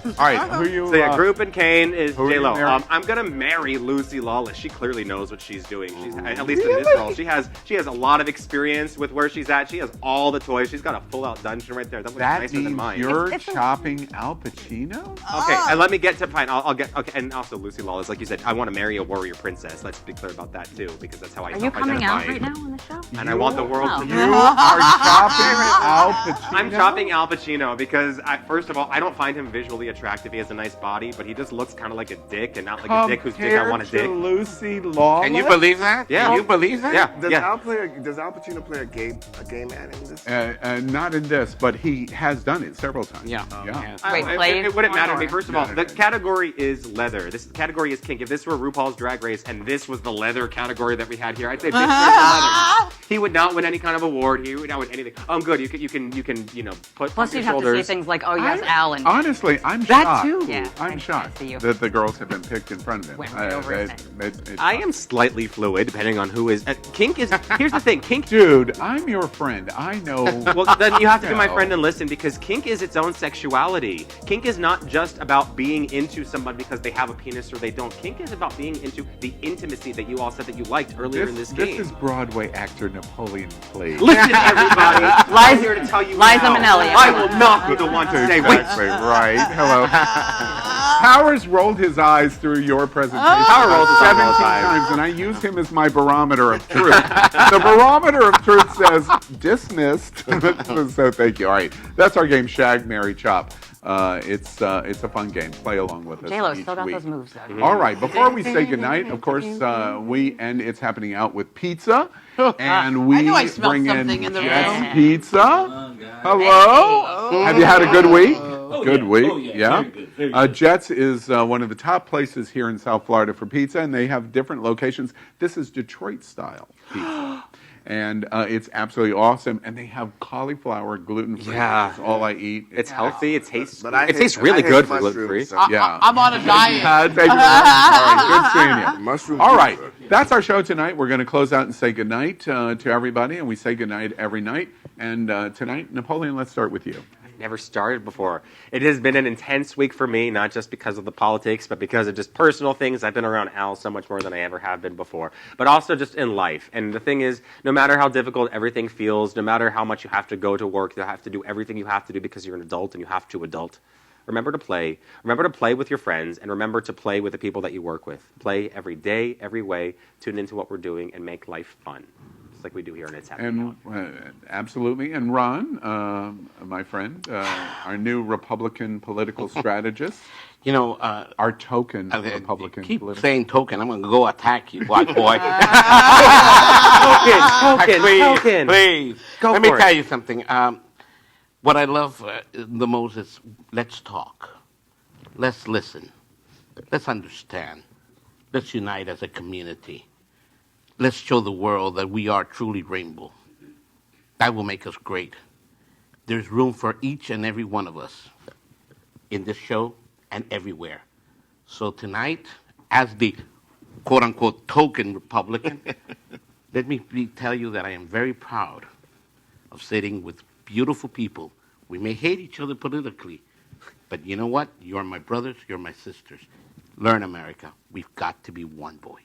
Who you? So yeah, group and cane is who are you J-Lo. marrying? I'm gonna marry Lucy Lawless. She clearly knows what she's doing. She's at least in this role. She has a lot of experience with where she's at. She has all the toys. She's got a full-out dungeon right there. That looks That nicer than means mine. you're chopping Al Pacino? Okay, and let me get to fine. I'll get okay, and also Lucy Lawless, like you said, I want to marry a warrior princess. Let's be clear about that too, because that's how I. Are you coming identify. out right now on the show? And I want the world to You are chopping Al Pacino? I'm chopping Al Pacino because, first of all, I don't find him visually attractive. He has a nice body, but he just looks kind of like a dick and not like a dick whose dick I want to dick. Lucy Lawless? Can you believe that? Yeah. Can you believe that? Yeah. Does Al Pacino play a gay man in this? Not in this, but he has done it several times. Yeah. Wait, played? It wouldn't matter to me. First of all, No. the category is leather. This category is kink. If this were RuPaul's Drag Race and this was the leather category that we had here, I'd say bitch, leather. He would not win any kind of award. He would not win anything. Good. You can put. Plus, you'd your have to say shoulders. things like, "Oh yes, Alan." Honestly, I'm That shocked. too. Yeah, I'm shocked see you. that the girls have been picked in front of him. Went right over his head. I am slightly fluid, depending on who is. Kink is. Here's the thing. Kink. Dude, I'm your friend. I know. Well, then you have to be my friend and listen, because kink is its own sexuality. Kink is not just about being into somebody because they have a penis or they don't. Kink is about being into the intimacy that you all said that you liked earlier in this game. This is Broadway actor NapoleonPlays. Listen, everybody. I'm here to tell you Liza now. Minnelli. I will not be the one to say wait. Exactly, right. Hello. Powers rolled his eyes through your presentation Power rolls his eyes 17 all the time. times, and I use him as my barometer of truth. The barometer of truth says dismissed. So thank you. All right, that's our game, Shag, Marry, Chop. It's a fun game. Play along with us. J-Lo each still got week. those moves though. All right, before we say goodnight, of course, we end It's Happening Out with pizza. And we I know I smelled bring something in the Jets room. Pizza. Hello. Have you had a good week? Good week. Yeah. Very good. Jets is one of the top places here in South Florida for pizza, and they have different locations. This is Detroit style pizza. And it's absolutely awesome. And they have cauliflower gluten-free. Yeah. That's all I eat. It's healthy. It tastes. But I it hate- tastes really I hate good for mushrooms, gluten-free. so- Yeah. I'm on a diet. Thank you very much. All right, good seeing you. Mushroom All right, pizza. that's our show tonight. We're going to close out and say goodnight to everybody, and we say goodnight every night. And tonight, Napoleon, let's start with you. Never started before. It has been an intense week for me, not just because of the politics, but because of just personal things. I've been around Al so much more than I ever have been before, but also just in life. And the thing is, no matter how difficult everything feels, no matter how much you have to go to work, you have to do everything you have to do because you're an adult and you have to adult. Remember to play. Remember to play with your friends, and remember to play with the people that you work with. Play every day, every way. Tune into what we're doing and make life fun. Just like we do here in It's Happening. And absolutely. And Ron, my friend, our new Republican political strategist. You know, our token Republican keep political. saying token. I'm going to go attack you, black boy. Token. Please. Go Let me for it. tell you something. What I love the most is let's talk. Let's listen. Let's understand. Let's unite as a community. Let's show the world that we are truly rainbow. That will make us great. There's room for each and every one of us in this show and everywhere. So tonight, as the quote-unquote token Republican, let me tell you that I am very proud of sitting with beautiful people. We may hate each other politically, but you know what? You're my brothers, you're my sisters. Learn, America. We've got to be one voice.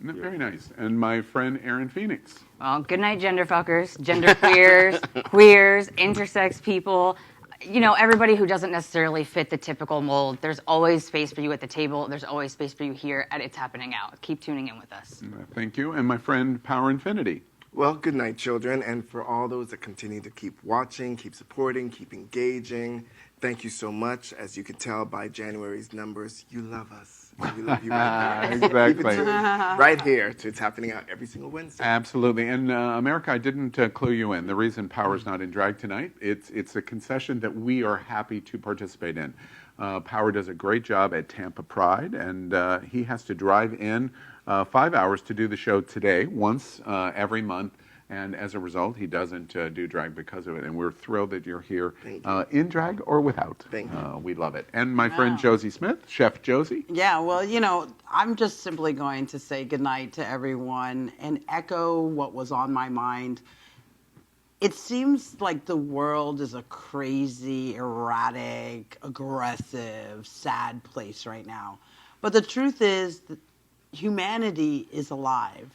Very nice. And my friend Aaron Phoenix. Well, good night, gender fuckers, gender queers, queers, intersex people. You know, everybody who doesn't necessarily fit the typical mold. There's always space for you at the table. There's always space for you here at It's Happening Out. Keep tuning in with us. Thank you. And my friend Power Infiniti. Well, good night, children. And for all those that continue to keep watching, keep supporting, keep engaging, thank you so much. As you can tell by January's numbers, you love us. We love you right here. Exactly. Keep it tuned right here to It's Happening Out every single Wednesday. Absolutely. And America, I didn't clue you in. The reason Power's not in drag tonight, it's a concession that we are happy to participate in. Power does a great job at Tampa Pride, and he has to drive in 5 hours to do the show today, once every month. And as a result, he doesn't do drag because of it. And we're thrilled that you're here in drag or without. Thank you. We love it. And my friend Josie Smith, Chef Josie. Yeah, well, you know, I'm just simply going to say goodnight to everyone and echo what was on my mind. It seems like the world is a crazy, erratic, aggressive, sad place right now. But the truth is that humanity is alive.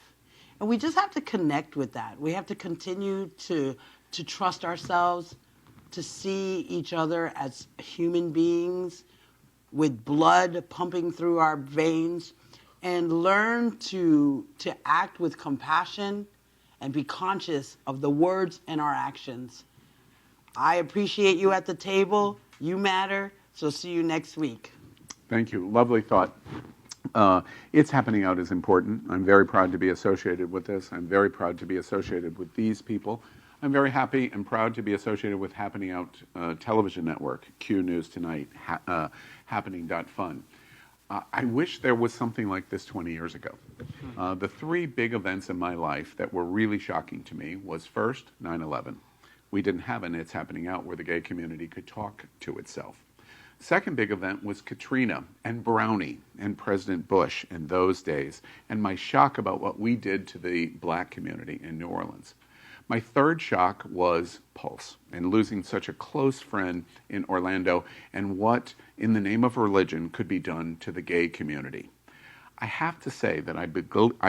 And we just have to connect with that. We have to continue to trust ourselves, to see each other as human beings with blood pumping through our veins, and learn to act with compassion and be conscious of the words and our actions. I appreciate you at the table. You matter. So see you next week. Thank you. Lovely thought. It's Happening Out is important. I'm very proud to be associated with this. I'm very proud to be associated with these people. I'm very happy and proud to be associated with Happening Out television network, Q News Tonight, happening.fun. I wish there was something like this 20 years ago. The three big events in my life that were really shocking to me was first, 9/11. We didn't have an It's Happening Out where the gay community could talk to itself. Second big event was Katrina and Brownie and President Bush in those days, and my shock about what we did to the black community in New Orleans. My third shock was Pulse and losing such a close friend in Orlando, and what, in the name of religion, could be done to the gay community. I have to say that I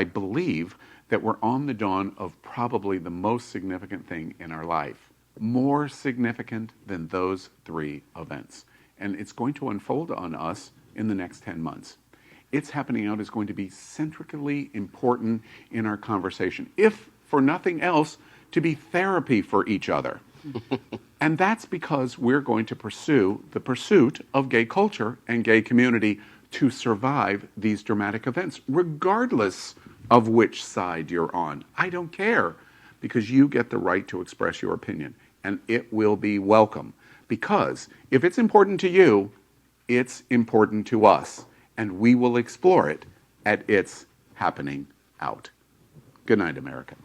believe that we're on the dawn of probably the most significant thing in our life, more significant than those three events. And it's going to unfold on us in the next 10 months. It's Happening Out is going to be centrally important in our conversation, if for nothing else, to be therapy for each other. And that's because we're going to pursue the pursuit of gay culture and gay community to survive these dramatic events, regardless of which side you're on. I don't care, because you get the right to express your opinion, and it will be welcome. Because if it's important to you, it's important to us, and we will explore it at It's Happening Out. Good night, America.